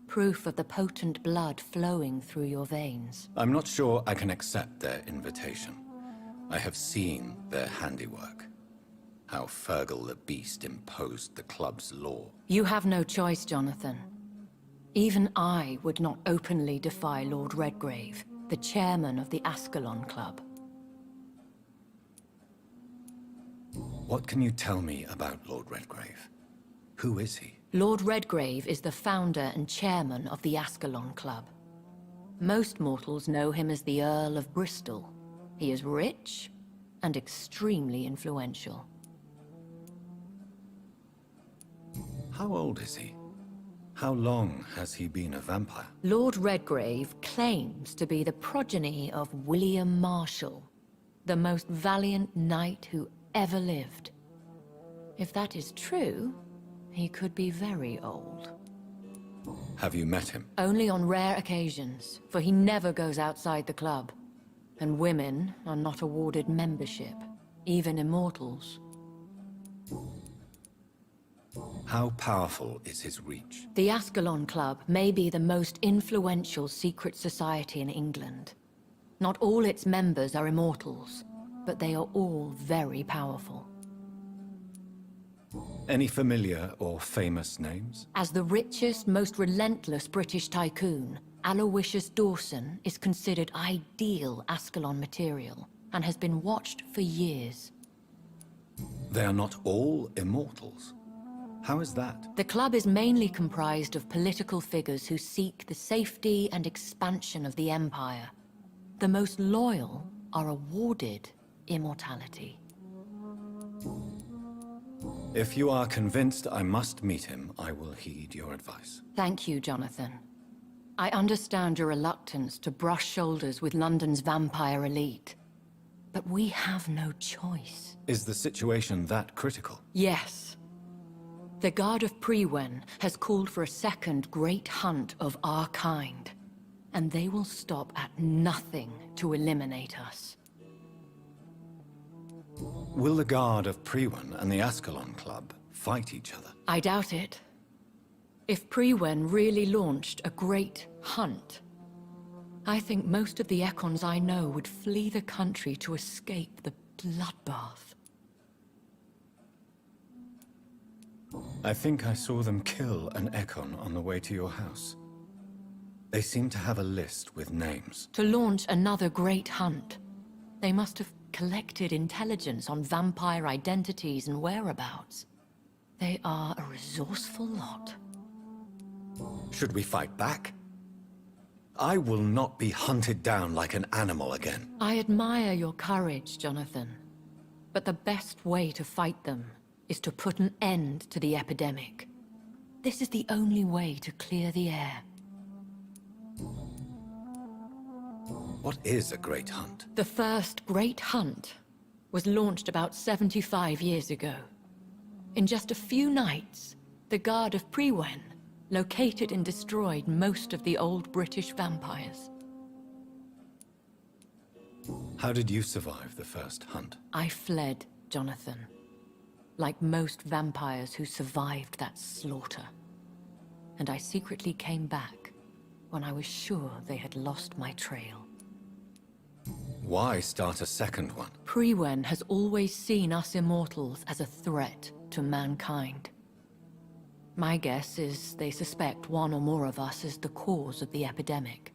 Speaker 11: Proof of the potent blood flowing through your veins.
Speaker 1: I'm not sure I can accept their invitation. I have seen their handiwork. How Fergal the Beast imposed the club's law.
Speaker 11: You have no choice, Jonathan. Even I would not openly defy Lord Redgrave, the chairman of the Ascalon Club.
Speaker 1: What can you tell me about Lord Redgrave? Who is he?
Speaker 11: Lord Redgrave is the founder and chairman of the Ascalon Club. Most mortals know him as the Earl of Bristol. He is rich and extremely influential.
Speaker 1: How old is he? How long has he been a vampire?
Speaker 11: Lord Redgrave claims to be the progeny of William Marshall, the most valiant knight who ever lived. If that is true, he could be very old.
Speaker 1: Have you met him?
Speaker 11: Only on rare occasions, for he never goes outside the club. And women are not awarded membership, even immortals.
Speaker 1: How powerful is his reach?
Speaker 11: The Ascalon Club may be the most influential secret society in England. Not all its members are immortals, but they are all very powerful.
Speaker 1: Any familiar or famous names?
Speaker 11: As the richest, most relentless British tycoon, Aloysius Dawson is considered ideal Ascalon material, and has been watched for years.
Speaker 1: They are not all immortals. How is that?
Speaker 11: The club is mainly comprised of political figures who seek the safety and expansion of the Empire. The most loyal are awarded immortality.
Speaker 1: If you are convinced I must meet him, I will heed your advice.
Speaker 11: Thank you, Jonathan. I understand your reluctance to brush shoulders with London's vampire elite. But we have no choice.
Speaker 1: Is the situation that critical?
Speaker 11: Yes. The Guard of Priwen has called for a second great hunt of our kind. And they will stop at nothing to eliminate us.
Speaker 1: Will the Guard of Priwen and the Ascalon Club fight each other?
Speaker 11: I doubt it. If Priwen really launched a great hunt, I think most of the Ekons I know would flee the country to escape the bloodbath.
Speaker 1: I think I saw them kill an Ekon on the way to your house. They seem to have a list with names.
Speaker 11: To launch another great hunt, they must have collected intelligence on vampire identities and whereabouts. They are a resourceful lot.
Speaker 1: Should we fight back?
Speaker 7: I will not be hunted down like an animal again.
Speaker 11: I admire your courage, Jonathan. But the best way to fight them is to put an end to the epidemic. This is the only way to clear the air.
Speaker 7: What is a great hunt?
Speaker 11: The first great hunt was launched about 75 years ago. In just a few nights, the Guard of Priwen located and destroyed most of the old British vampires.
Speaker 7: How did you survive the first hunt?
Speaker 11: I fled, Jonathan. Like most vampires who survived that slaughter. And I secretly came back when I was sure they had lost my trail.
Speaker 7: Why start a second one?
Speaker 11: Priwen has always seen us immortals as a threat to mankind. My guess is they suspect one or more of us is the cause of the epidemic.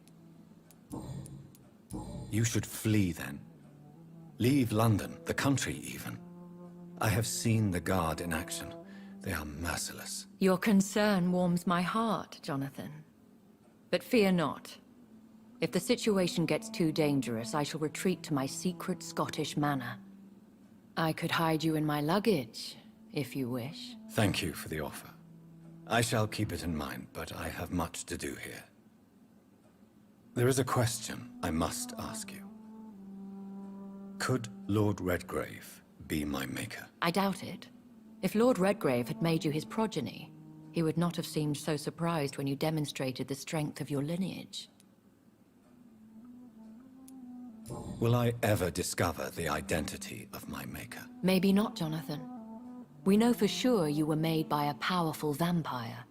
Speaker 7: You should flee then. Leave London, the country even. I have seen the Guard in action. They are merciless.
Speaker 11: Your concern warms my heart, Jonathan. But fear not. If the situation gets too dangerous, I shall retreat to my secret Scottish manor. I could hide you in my luggage, if you wish.
Speaker 7: Thank you for the offer. I shall keep it in mind, but I have much to do here. There is a question I must ask you. Could Lord Redgrave be my maker?
Speaker 11: I doubt it. If Lord Redgrave had made you his progeny, he would not have seemed so surprised when you demonstrated the strength of your lineage.
Speaker 7: Will I ever discover the identity of my maker?
Speaker 11: Maybe not, Jonathan. We know for sure you were made by a powerful vampire,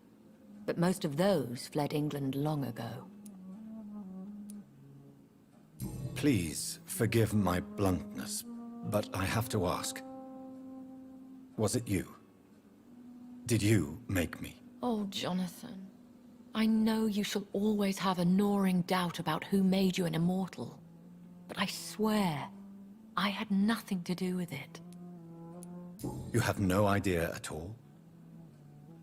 Speaker 11: but most of those fled England long ago.
Speaker 7: Please forgive my bluntness, but I have to ask. Was it you? Did you make me?
Speaker 11: Oh, Jonathan. I know you shall always have a gnawing doubt about who made you an immortal. But I swear, I had nothing to do with it.
Speaker 7: You have no idea at all?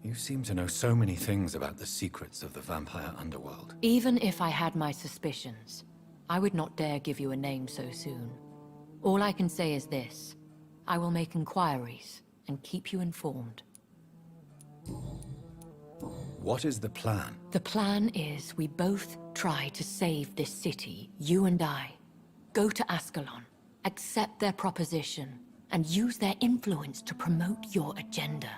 Speaker 7: You seem to know so many things about the secrets of the vampire underworld.
Speaker 11: Even if I had my suspicions, I would not dare give you a name so soon. All I can say is this. I will make inquiries and keep you informed.
Speaker 7: What is the plan?
Speaker 11: The plan is we both try to save this city, you and I. Go to Ascalon, accept their proposition, and use their influence to promote your agenda.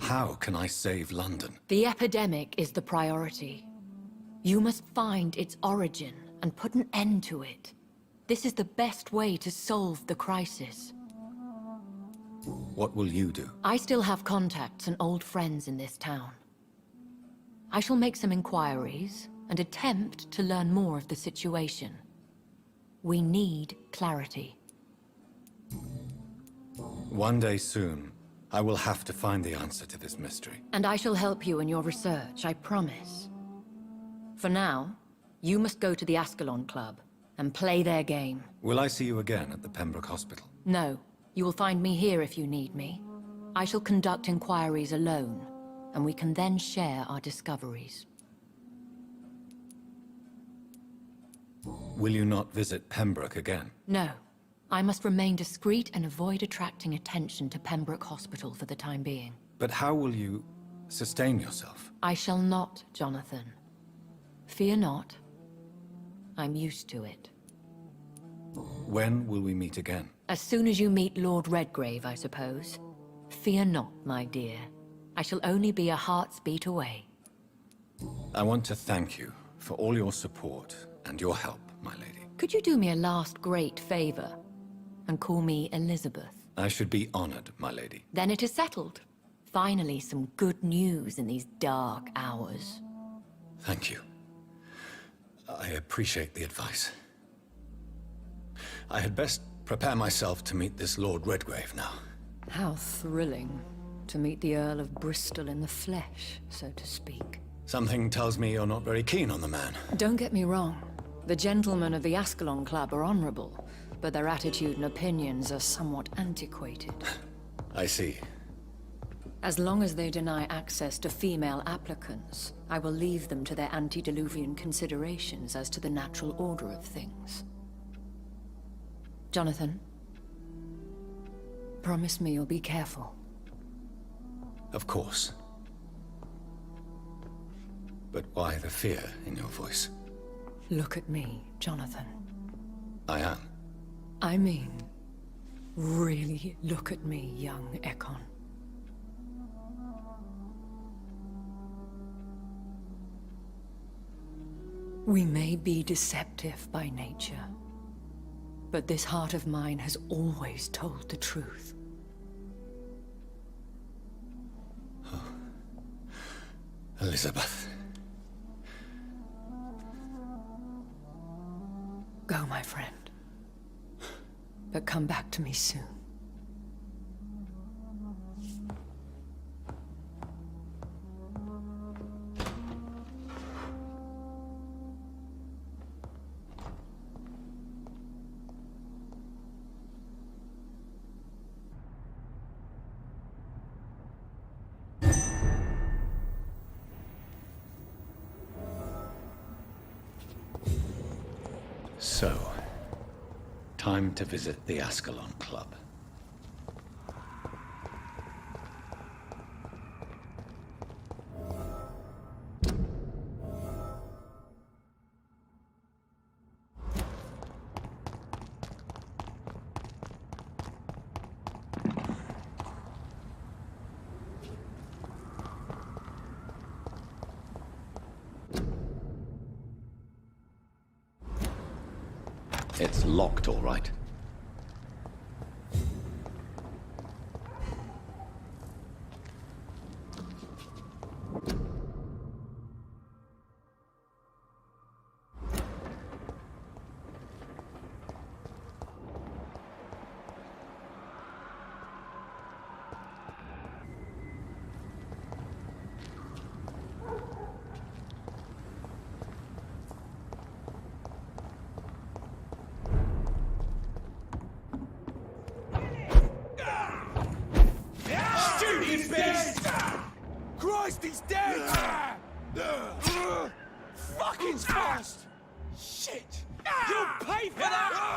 Speaker 7: How can I save London?
Speaker 11: The epidemic is the priority. You must find its origin and put an end to it. This is the best way to solve the crisis.
Speaker 7: What will you do?
Speaker 11: I still have contacts and old friends in this town. I shall make some inquiries and attempt to learn more of the situation. We need clarity.
Speaker 7: One day soon, I will have to find the answer to this mystery.
Speaker 11: And I shall help you in your research, I promise. For now, you must go to the Ascalon Club and play their game.
Speaker 7: Will I see you again at the Pembroke Hospital?
Speaker 11: No, you will find me here if you need me. I shall conduct inquiries alone, and we can then share our discoveries.
Speaker 7: Will you not visit Pembroke again?
Speaker 11: No. I must remain discreet and avoid attracting attention to Pembroke Hospital for the time being.
Speaker 7: But how will you sustain yourself?
Speaker 11: I shall not, Jonathan. Fear not. I'm used to it.
Speaker 7: When will we meet again?
Speaker 11: As soon as you meet Lord Redgrave, I suppose. Fear not, my dear. I shall only be a heart's beat away.
Speaker 7: I want to thank you for all your support and your help, my lady.
Speaker 11: Could you do me a last great favor and call me Elizabeth?
Speaker 7: I should be honored, my lady.
Speaker 11: Then it is settled. Finally, some good news in these dark hours.
Speaker 7: Thank you. I appreciate the advice. I had best prepare myself to meet this Lord Redgrave now.
Speaker 11: How thrilling to meet the Earl of Bristol in the flesh, so to speak.
Speaker 7: Something tells me you're not very keen on the man.
Speaker 11: Don't get me wrong. The gentlemen of the Ascalon Club are honorable, but their attitude and opinions are somewhat antiquated.
Speaker 7: I see.
Speaker 11: As long as they deny access to female applicants, I will leave them to their antediluvian considerations as to the natural order of things. Jonathan, promise me you'll be careful.
Speaker 7: Of course. But why the fear in your voice?
Speaker 11: Look at me, Jonathan.
Speaker 7: I am.
Speaker 11: I mean, really look at me, young Ekon. We may be deceptive by nature, but this heart of mine has always told the truth.
Speaker 7: Oh. Elizabeth.
Speaker 11: Go, my friend. But come back to me soon.
Speaker 7: So, time to visit the Ascalon Club. It's locked, all right.
Speaker 6: Christ, he's dead! Fucking fast! Shit! You'll pay for that!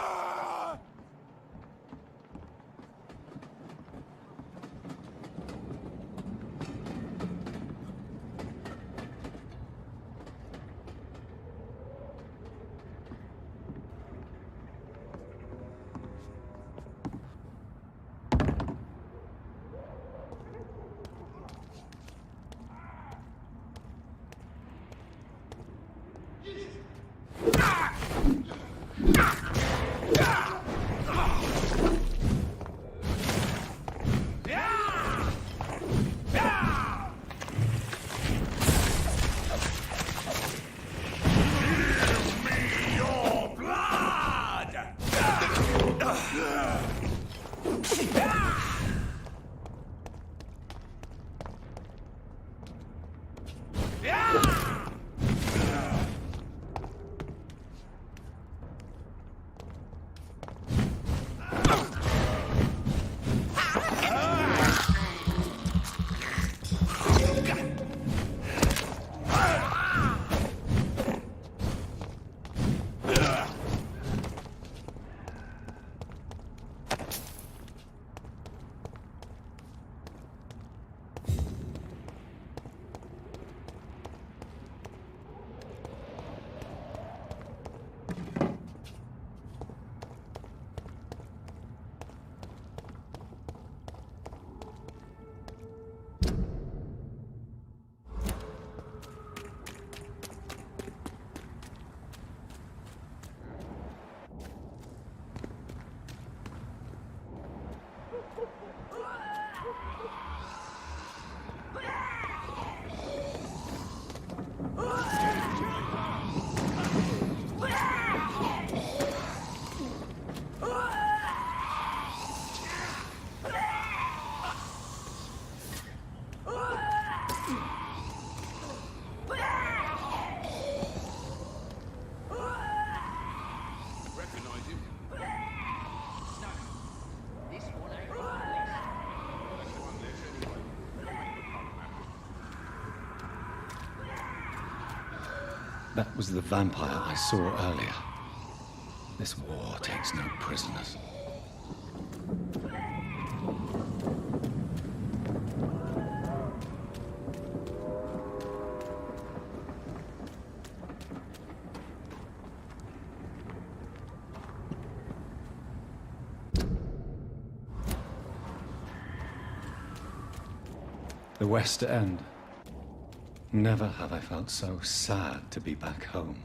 Speaker 7: That was the vampire I saw earlier. This war takes no prisoners. The West End. Never have I felt so sad to be back home.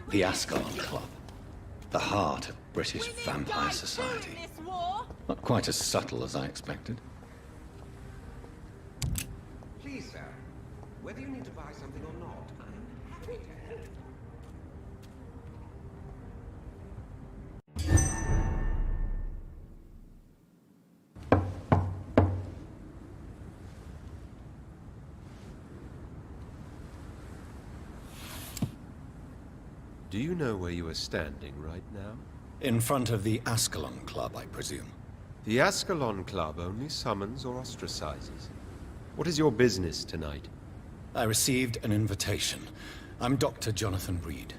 Speaker 7: The Ascalon Club. The heart of British vampire society. Not quite as subtle as I expected.
Speaker 5: Please, sir. Whether you need to buy something or not, I'm happy to help. Do you know where you are standing right now?
Speaker 7: In front of the Ascalon Club, I presume.
Speaker 5: The Ascalon Club only summons or ostracizes. What is your business tonight?
Speaker 7: I received an invitation. I'm Dr. Jonathan Reed.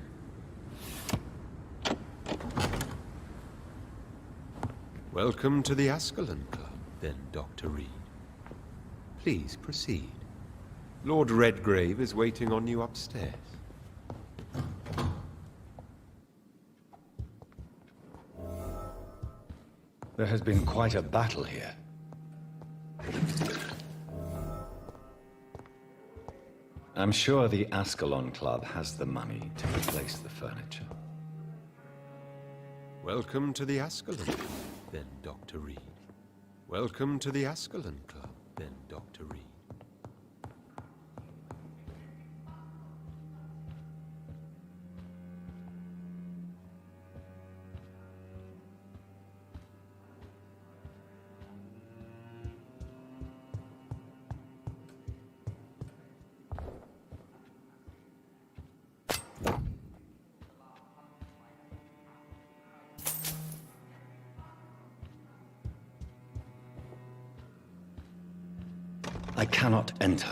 Speaker 5: Welcome to the Ascalon Club, then, Dr. Reed. Please proceed. Lord Redgrave is waiting on you upstairs.
Speaker 7: There has been quite a battle here. I'm sure the Ascalon Club has the money to replace the furniture.
Speaker 5: Welcome to the Ascalon Club, then, Dr. Reed. Welcome to the Ascalon Club, then, Dr. Reed.
Speaker 7: I cannot enter.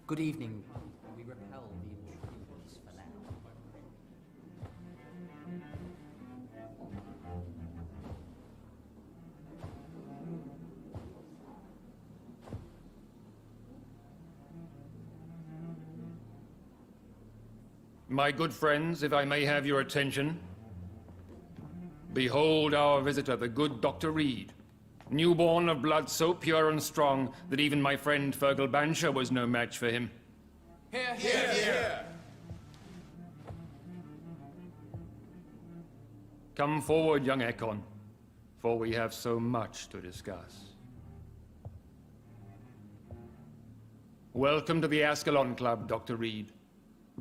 Speaker 12: Good evening. We repel the intruders for now.
Speaker 13: My good friends, if I may have your attention. Behold our visitor, the good Dr. Reed. Newborn of blood so pure and strong that even my friend Fergal Bancher was no match for him.
Speaker 9: Here, here, here.
Speaker 13: Come forward, young Ekon, for we have so much to discuss. Welcome to the Ascalon Club, Dr. Reed.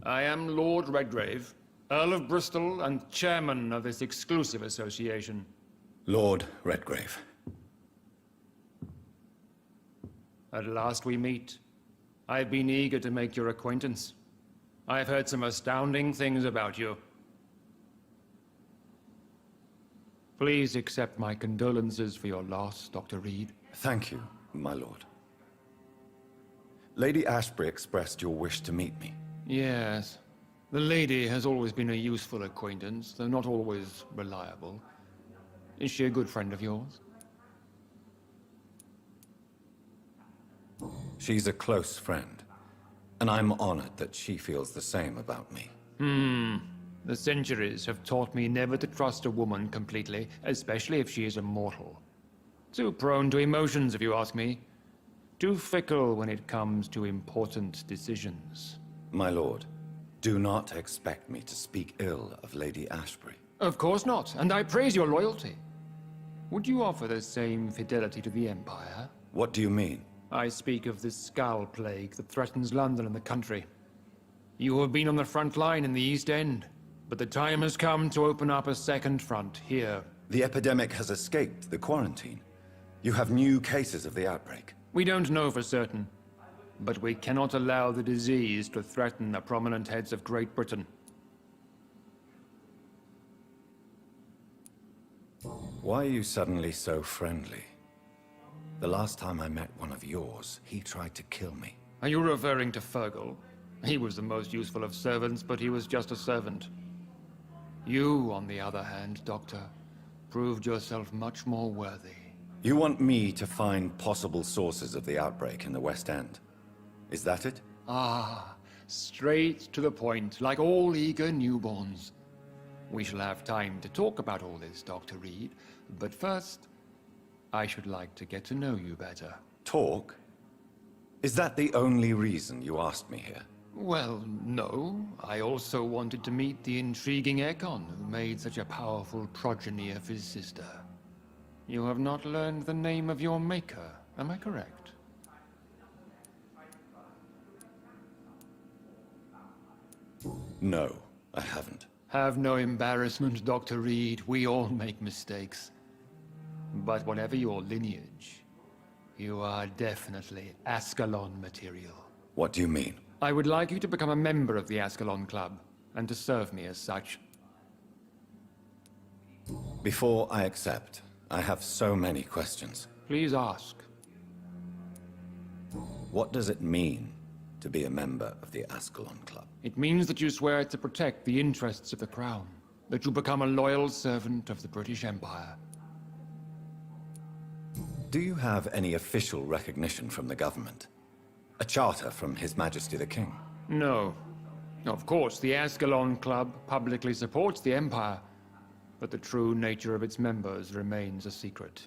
Speaker 13: I am Lord Redgrave, Earl of Bristol and chairman of this exclusive association.
Speaker 7: Lord Redgrave.
Speaker 13: At last we meet. I've been eager to make your acquaintance. I've heard some astounding things about you. Please accept my condolences for your loss, Dr. Reed.
Speaker 7: Thank you, my lord. Lady Ashbury expressed your wish to meet me.
Speaker 13: Yes. The lady has always been a useful acquaintance, though not always reliable. Is she a good friend of yours?
Speaker 7: She's a close friend, and I'm honored that she feels the same about me.
Speaker 13: The centuries have taught me never to trust a woman completely, especially if she is a mortal. Too prone to emotions, if you ask me. Too fickle when it comes to important decisions.
Speaker 7: My lord, do not expect me to speak ill of Lady Ashbury.
Speaker 13: Of course not, and I praise your loyalty. Would you offer the same fidelity to the Empire?
Speaker 7: What do you mean?
Speaker 13: I speak of the Skull Plague that threatens London and the country. You have been on the front line in the East End, but the time has come to open up a second front here.
Speaker 7: The epidemic has escaped the quarantine. You have new cases of the outbreak.
Speaker 13: We don't know for certain, but we cannot allow the disease to threaten the prominent heads of Great Britain.
Speaker 7: Why are you suddenly so friendly? The last time I met one of yours, he tried to kill me.
Speaker 13: Are you referring to Fergal? He was the most useful of servants, but he was just a servant. You, on the other hand, Doctor, proved yourself much more worthy.
Speaker 7: You want me to find possible sources of the outbreak in the West End? Is that it?
Speaker 13: Ah, straight to the point, like all eager newborns. We shall have time to talk about all this, Dr. Reed, but first, I should like to get to know you better.
Speaker 7: Talk? Is that the only reason you asked me here?
Speaker 13: Well, no. I also wanted to meet the intriguing Ekon, who made such a powerful progeny of his sister. You have not learned the name of your maker, am I correct?
Speaker 7: No, I haven't.
Speaker 13: Have no embarrassment, Dr. Reed. We all make mistakes. But whatever your lineage, you are definitely Ascalon material.
Speaker 7: What do you mean?
Speaker 13: I would like you to become a member of the Ascalon Club, and to serve me as such.
Speaker 7: Before I accept, I have so many questions.
Speaker 13: Please ask.
Speaker 7: What does it mean to be a member of the Ascalon Club?
Speaker 13: It means that you swear to protect the interests of the Crown, that you become a loyal servant of the British Empire.
Speaker 7: Do you have any official recognition from the government? A charter from His Majesty the King?
Speaker 13: No. Of course, the Ascalon Club publicly supports the Empire, but the true nature of its members remains a secret.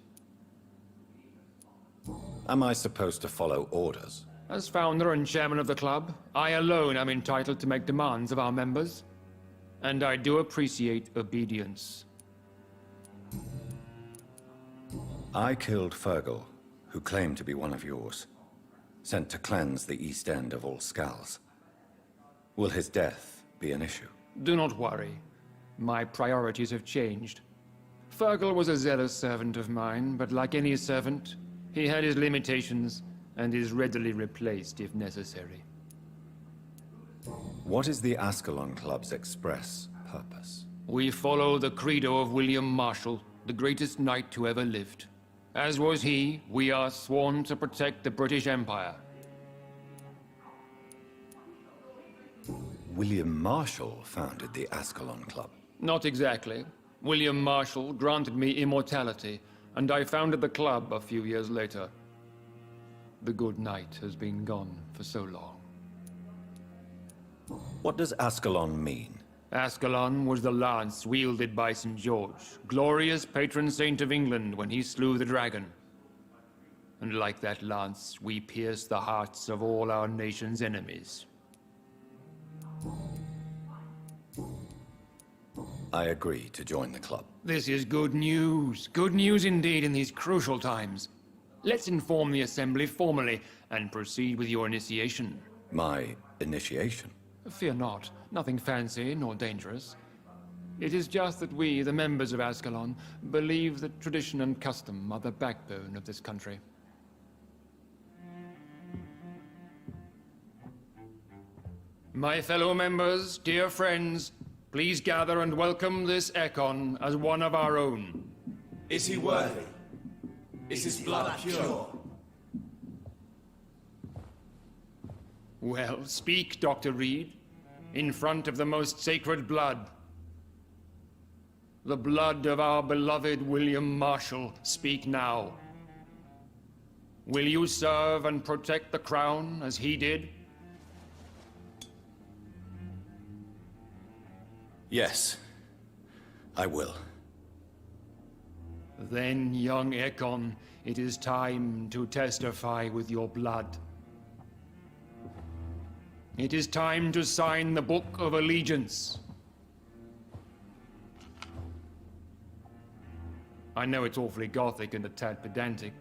Speaker 7: Am I supposed to follow orders?
Speaker 13: As founder and chairman of the club, I alone am entitled to make demands of our members, and I do appreciate obedience.
Speaker 7: I killed Fergal, who claimed to be one of yours, sent to cleanse the East End of all skulls. Will his death be an issue?
Speaker 13: Do not worry. My priorities have changed. Fergal was a zealous servant of mine, but like any servant, he had his limitations and is readily replaced if necessary.
Speaker 7: What is the Ascalon Club's express purpose?
Speaker 13: We follow the credo of William Marshall, the greatest knight who ever lived. As was he, we are sworn to protect the British Empire.
Speaker 7: William Marshall founded the Ascalon Club.
Speaker 13: Not exactly. William Marshall granted me immortality, and I founded the club a few years later. The good knight has been gone for so long.
Speaker 1: What does Ascalon mean?
Speaker 13: Ascalon was the lance wielded by St. George, glorious patron saint of England when he slew the dragon. And like that lance, we pierce the hearts of all our nation's enemies.
Speaker 1: I agree to join the club.
Speaker 13: This is good news. Good news indeed in these crucial times. Let's inform the Assembly formally and proceed with your initiation.
Speaker 1: My initiation?
Speaker 13: Fear not. Nothing fancy nor dangerous. It is just that we, the members of Ascalon, believe that tradition and custom are the backbone of this country. My fellow members, dear friends, please gather and welcome this Ekon as one of our own.
Speaker 6: Is he worthy? Is his blood pure?
Speaker 13: Well, speak, Dr. Reed, in front of the most sacred blood. The blood of our beloved William Marshall, speak now. Will you serve and protect the crown as he did?
Speaker 1: Yes, I will.
Speaker 13: Then, young Ekon, it is time to testify with your blood. It is time to sign the Book of Allegiance. I know it's awfully gothic and a tad pedantic,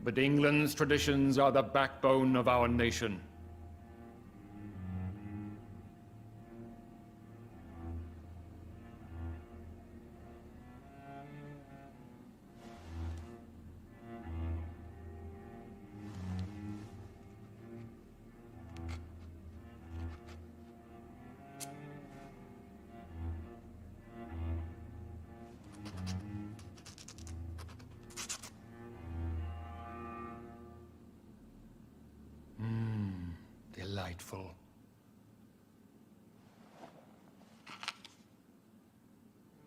Speaker 13: but England's traditions are the backbone of our nation. Delightful.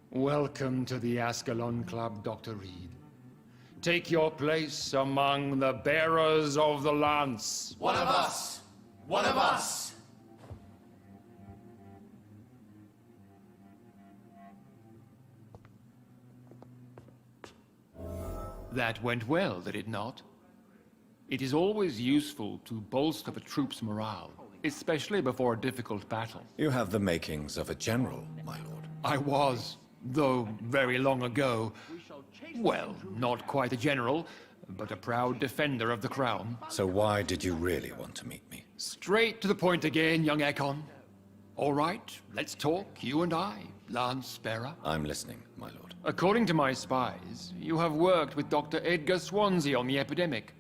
Speaker 13: Welcome to the Ascalon Club, Dr. Reed. Take your place among the bearers of the lance.
Speaker 6: One of us! One of us!
Speaker 13: That went well, did it not? It is always useful to bolster the troops' morale, especially before a difficult battle.
Speaker 1: You have the makings of a general, my lord.
Speaker 13: I was, though very long ago. Well, not quite a general, but a proud defender of the crown.
Speaker 1: So why did you really want to meet me?
Speaker 13: Straight to the point again, young Ekon. All right, let's talk, you and I, Lance Bearer.
Speaker 1: I'm listening, my lord.
Speaker 13: According to my spies, you have worked with Dr. Edgar Swansea on the epidemic,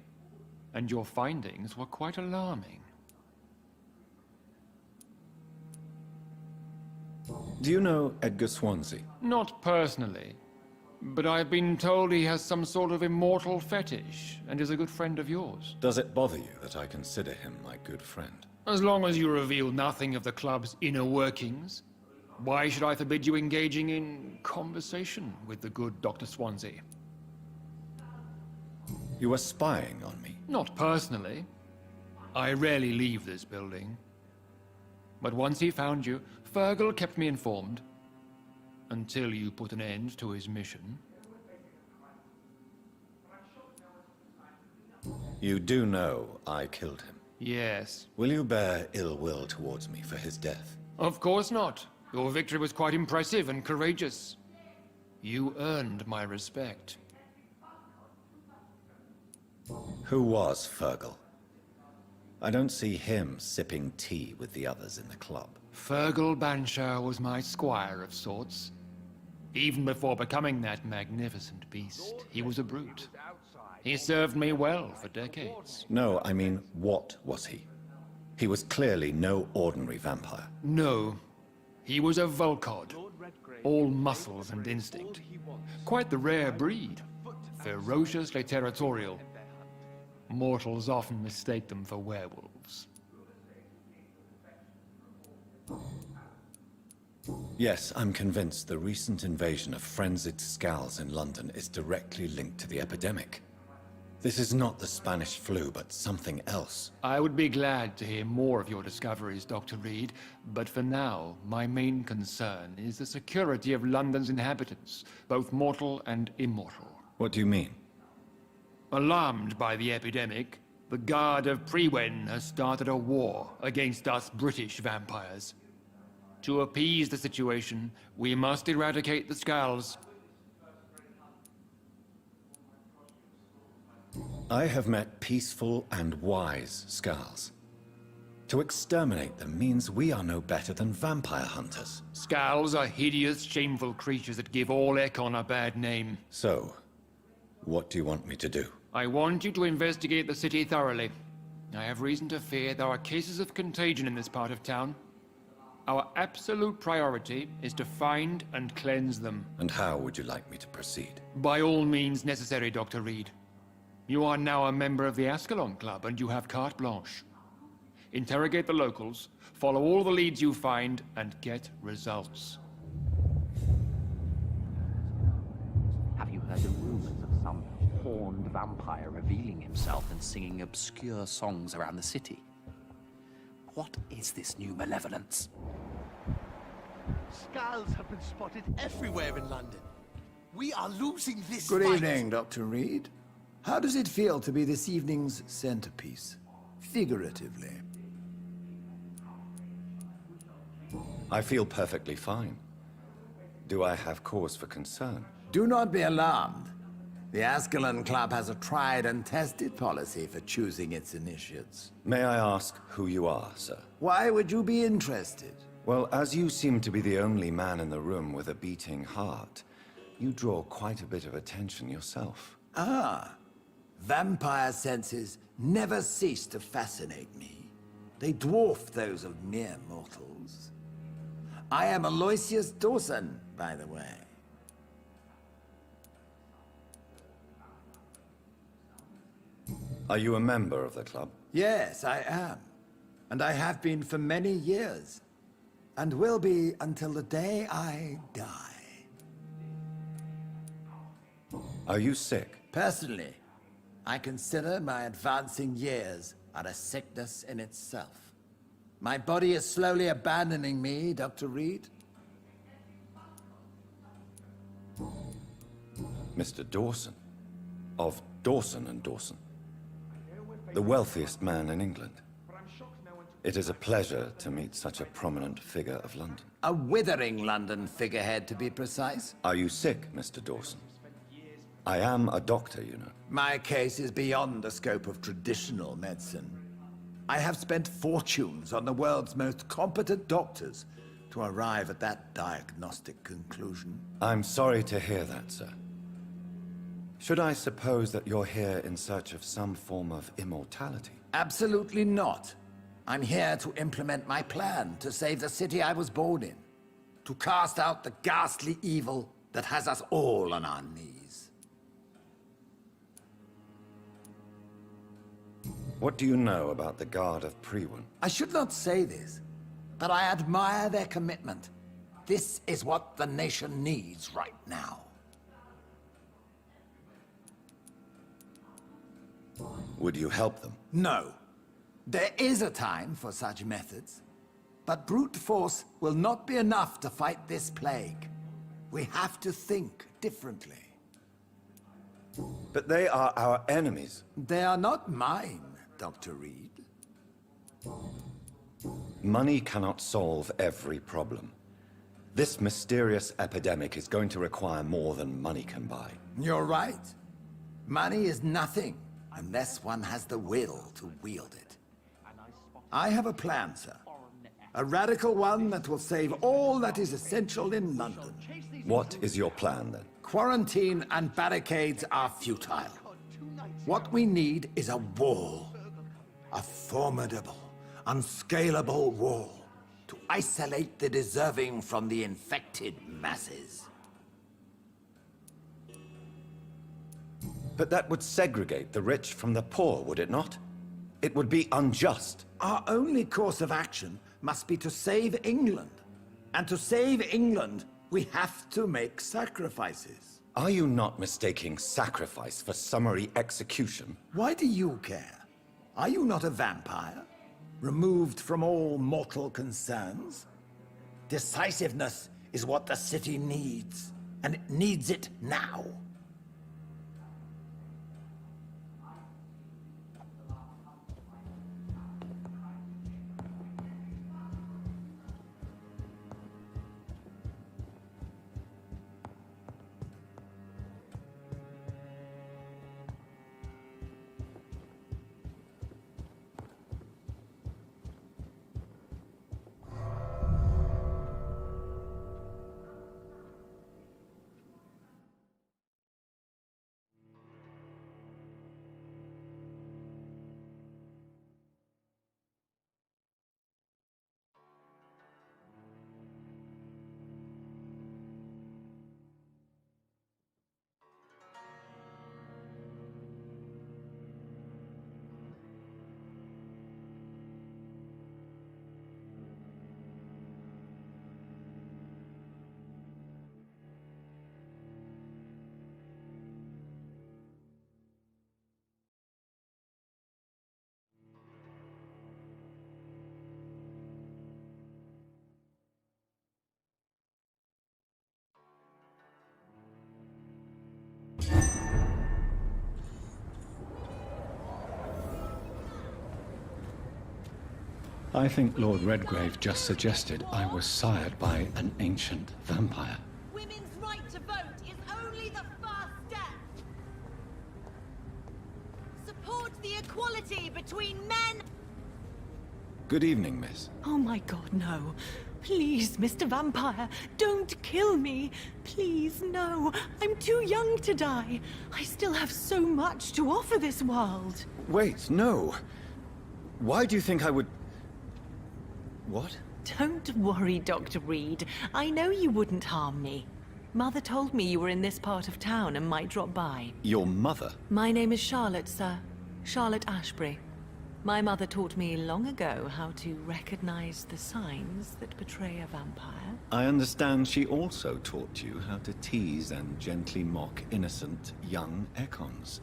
Speaker 13: and your findings were quite alarming.
Speaker 1: Do you know Edgar Swansea?
Speaker 13: Not personally, but I've been told he has some sort of immortal fetish and is a good friend of yours.
Speaker 1: Does it bother you that I consider him my good friend?
Speaker 13: As long as you reveal nothing of the club's inner workings, why should I forbid you engaging in conversation with the good Dr. Swansea?
Speaker 1: You were spying on me?
Speaker 13: Not personally. I rarely leave this building. But once he found you, Fergal kept me informed. Until you put an end to his mission.
Speaker 1: You do know I killed him?
Speaker 13: Yes.
Speaker 1: Will you bear ill will towards me for his death?
Speaker 13: Of course not. Your victory was quite impressive and courageous. You earned my respect.
Speaker 1: Who was Fergal? I don't see him sipping tea with the others in the club.
Speaker 13: Fergal Banshire was my squire of sorts. Even before becoming that magnificent beast, he was a brute. He served me well for decades.
Speaker 1: No, I mean, what was he? He was clearly no ordinary vampire.
Speaker 13: No. He was a Volcod. All muscles and instinct. Quite the rare breed. Ferociously territorial. Mortals often mistake them for werewolves.
Speaker 1: Yes, I'm convinced the recent invasion of frenzied Scows in London is directly linked to the epidemic. This is not the Spanish flu, but something else.
Speaker 13: I would be glad to hear more of your discoveries, Dr. Reed, but for now, my main concern is the security of London's inhabitants, both mortal and immortal.
Speaker 1: What do you mean?
Speaker 13: Alarmed by the epidemic, the Guard of Priwen has started a war against us British vampires. To appease the situation, we must eradicate the Skulls.
Speaker 1: I have met peaceful and wise Skulls. To exterminate them means we are no better than vampire hunters.
Speaker 13: Skulls are hideous, shameful creatures that give all Ekon a bad name.
Speaker 1: So, what do you want me to do?
Speaker 13: I want you to investigate the city thoroughly. I have reason to fear there are cases of contagion in this part of town. Our absolute priority is to find and cleanse them.
Speaker 1: And how would you like me to proceed?
Speaker 13: By all means necessary, Dr. Reed. You are now a member of the Ascalon Club, and you have carte blanche. Interrogate the locals, follow all the leads you find, and get results.
Speaker 14: Have you heard the rumors of some horned vampire revealing himself and singing obscure songs around the city? What is this new malevolence?
Speaker 15: Skulls have been spotted everywhere in London. We are losing this
Speaker 16: Good
Speaker 15: fight.
Speaker 16: evening, Dr. Reed. How does it feel to be this evening's centerpiece? Figuratively.
Speaker 1: I feel perfectly fine. Do I have cause for concern?
Speaker 16: Do not be alarmed. The Ascalon Club has a tried and tested policy for choosing its initiates.
Speaker 1: May I ask who you are, sir?
Speaker 16: Why would you be interested?
Speaker 1: Well, as you seem to be the only man in the room with a beating heart, you draw quite a bit of attention yourself.
Speaker 16: Ah. Vampire senses never cease to fascinate me. They dwarf those of mere mortals. I am Aloysius Dawson, by the way.
Speaker 1: Are you a member of the club?
Speaker 16: Yes, I am. And I have been for many years. And will be until the day I die.
Speaker 1: Are you sick?
Speaker 16: Personally, I consider my advancing years are a sickness in itself. My body is slowly abandoning me, Dr. Reed.
Speaker 1: Mr. Dawson, of Dawson and Dawson, the wealthiest man in England. It is a pleasure to meet such a prominent figure of London.
Speaker 16: A withering London figurehead, to be precise.
Speaker 1: Are you sick, Mr. Dawson? I am a doctor, you know.
Speaker 16: My case is beyond the scope of traditional medicine. I have spent fortunes on the world's most competent doctors to arrive at that diagnostic conclusion.
Speaker 1: I'm sorry to hear that, sir. Should I suppose that you're here in search of some form of immortality?
Speaker 16: Absolutely not. I'm here to implement my plan to save the city I was born in. To cast out the ghastly evil that has us all on our knees.
Speaker 1: What do you know about the Guard of Priwen?
Speaker 16: I should not say this, but I admire their commitment. This is what the nation needs right now.
Speaker 1: Would you help them?
Speaker 16: No. There is a time for such methods. But brute force will not be enough to fight this plague. We have to think differently.
Speaker 1: But they are our enemies.
Speaker 16: They are not mine, Dr. Reed.
Speaker 1: Money cannot solve every problem. This mysterious epidemic is going to require more than money can buy.
Speaker 16: You're right. Money is nothing unless one has the will to wield it. I have a plan, sir. A radical one that will save all that is essential in London.
Speaker 1: What is your plan, then?
Speaker 16: Quarantine and barricades are futile. What we need is a wall. A formidable, unscalable wall to isolate the deserving from the infected masses.
Speaker 1: But that would segregate the rich from the poor, would it not? It would be unjust.
Speaker 16: Our only course of action must be to save England. And to save England, We have to make sacrifices.
Speaker 7: Are you not mistaking sacrifice for summary execution?
Speaker 16: Why do you care? Are you not a vampire? Removed from all mortal concerns? Decisiveness is what the city needs, and it needs it now.
Speaker 1: I think Lord Redgrave just suggested I was sired by an ancient vampire.
Speaker 17: Women's right to vote is only the first step. Support the equality between men.
Speaker 1: Good evening, miss.
Speaker 18: Oh my god, no. Please, Mr. Vampire, don't kill me. Please, no. I'm too young to die. I still have so much to offer this world.
Speaker 1: Wait, no. Why do you think I would... What?
Speaker 18: Don't worry, Dr. Reed. I know you wouldn't harm me. Mother told me you were in this part of town and might drop by.
Speaker 1: Your mother?
Speaker 18: My name is Charlotte, sir. Charlotte Ashbury. My mother taught me long ago how to recognize the signs that betray a vampire.
Speaker 1: I understand she also taught you how to tease and gently mock innocent young Ekons.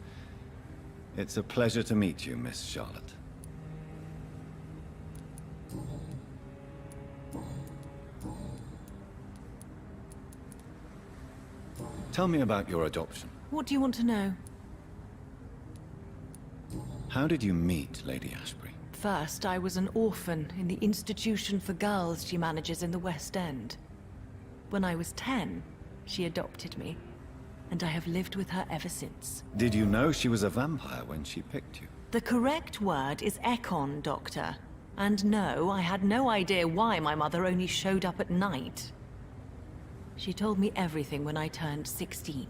Speaker 1: It's a pleasure to meet you, Miss Charlotte. Tell me about your adoption.
Speaker 18: What do you want to know?
Speaker 1: How did you meet Lady Ashbury?
Speaker 18: First, I was an orphan in the institution for girls she manages in the West End. When I was 10, she adopted me, and I have lived with her ever since.
Speaker 1: Did you know she was a vampire when she picked you?
Speaker 18: The correct word is Ekon, Doctor. And no, I had no idea why my mother only showed up at night. She told me everything when I turned 16,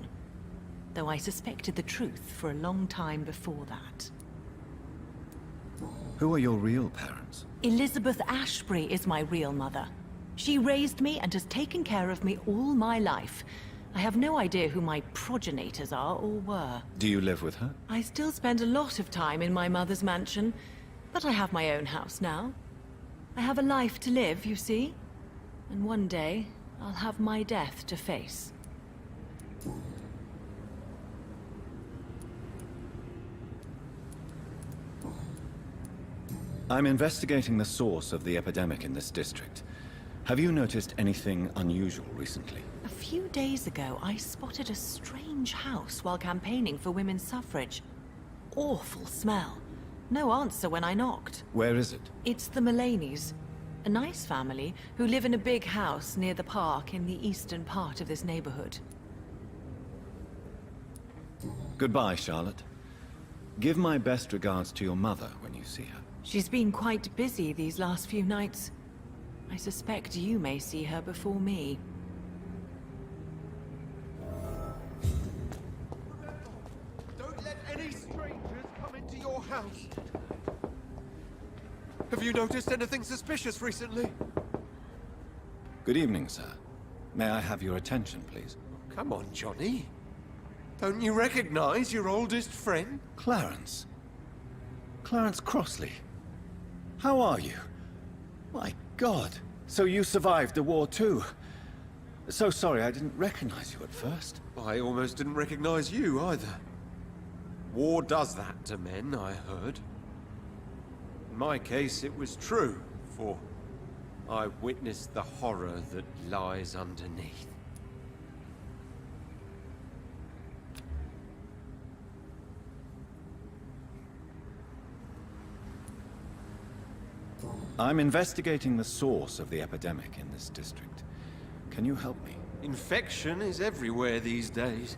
Speaker 18: though I suspected the truth for a long time before that.
Speaker 1: Who are your real parents?
Speaker 18: Elizabeth Ashbury is my real mother. She raised me and has taken care of me all my life. I have no idea who my progenitors are or were.
Speaker 1: Do you live with her?
Speaker 18: I still spend a lot of time in my mother's mansion, but I have my own house now. I have a life to live, you see. And one day, I'll have my death to face.
Speaker 1: I'm investigating the source of the epidemic in this district. Have you noticed anything unusual recently?
Speaker 18: A few days ago, I spotted a strange house while campaigning for women's suffrage. Awful smell. No answer when I knocked.
Speaker 1: Where is it?
Speaker 18: It's the Mullaney's. A nice family who live in a big house near the park in the eastern part of this neighborhood.
Speaker 1: Goodbye, Charlotte. Give my best regards to your mother when you see her.
Speaker 18: She's been quite busy these last few nights. I suspect you may see her before me.
Speaker 15: Don't let any strangers come into your house. Have you noticed anything suspicious recently?
Speaker 1: Good evening, sir. May I have your attention, please?
Speaker 15: Come on, Johnny. Don't you recognize your oldest friend?
Speaker 1: Clarence. Clarence Crossley. How are you? My God. So you survived the war too?
Speaker 7: So sorry, I didn't recognize you at first.
Speaker 5: I almost didn't recognize you either. War does that to men, I heard. In my case, it was true, for I witnessed the horror that lies underneath.
Speaker 7: I'm investigating the source of the epidemic in this district. Can you help me?
Speaker 5: Infection is everywhere these days.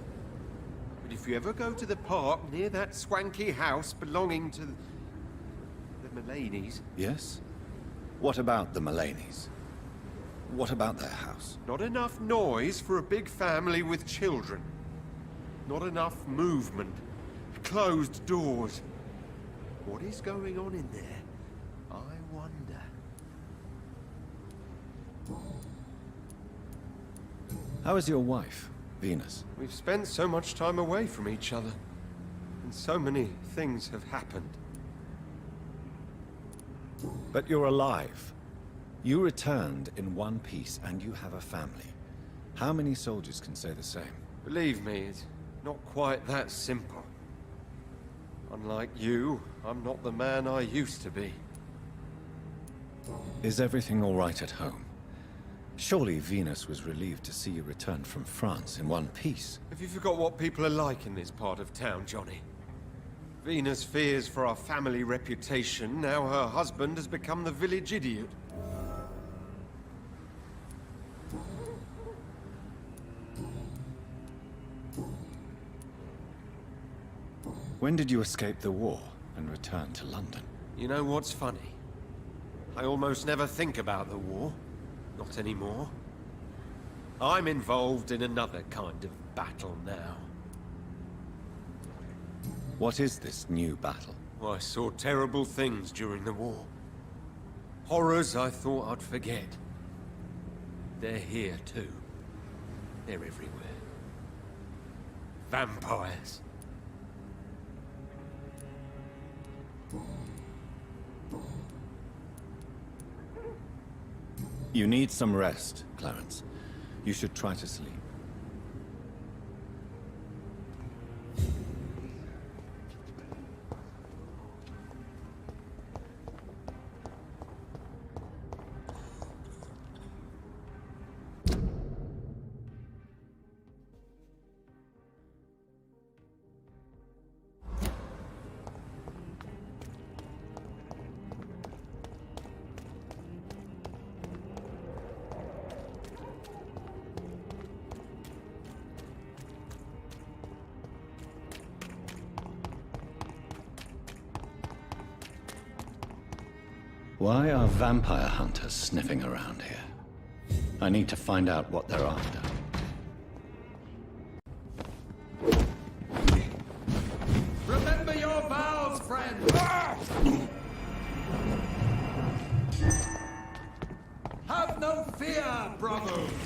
Speaker 5: But if you ever go to the park near that swanky house belonging to the Mullaneys...
Speaker 7: Yes? What about the Mullaneys? What about their house?
Speaker 5: Not enough noise for a big family with children. Not enough movement. Closed doors. What is going on in there? I wonder.
Speaker 7: How is your wife, Venus?
Speaker 5: We've spent so much time away from each other. And so many things have happened.
Speaker 7: But you're alive. You returned in one piece, and you have a family. How many soldiers can say the same?
Speaker 5: Believe me, it's not quite that simple. Unlike you, I'm not the man I used to be.
Speaker 7: Is everything all right at home? Surely Venus was relieved to see you return from France in one piece.
Speaker 5: Have you forgot what people are like in this part of town, Johnny? Venus fears for our family reputation. Now her husband has become the village idiot.
Speaker 7: When did you escape the war and return to London?
Speaker 5: You know what's funny? I almost never think about the war. Not anymore. I'm involved in another kind of battle now.
Speaker 7: What is this new battle?
Speaker 5: I saw terrible things during the war. Horrors I thought I'd forget. They're here too. They're everywhere. Vampires.
Speaker 7: You need some rest, Clarence. You should try to sleep. Why are vampire hunters sniffing around here? I need to find out what they're after.
Speaker 16: Remember your vows, friend! Have no fear, brothers!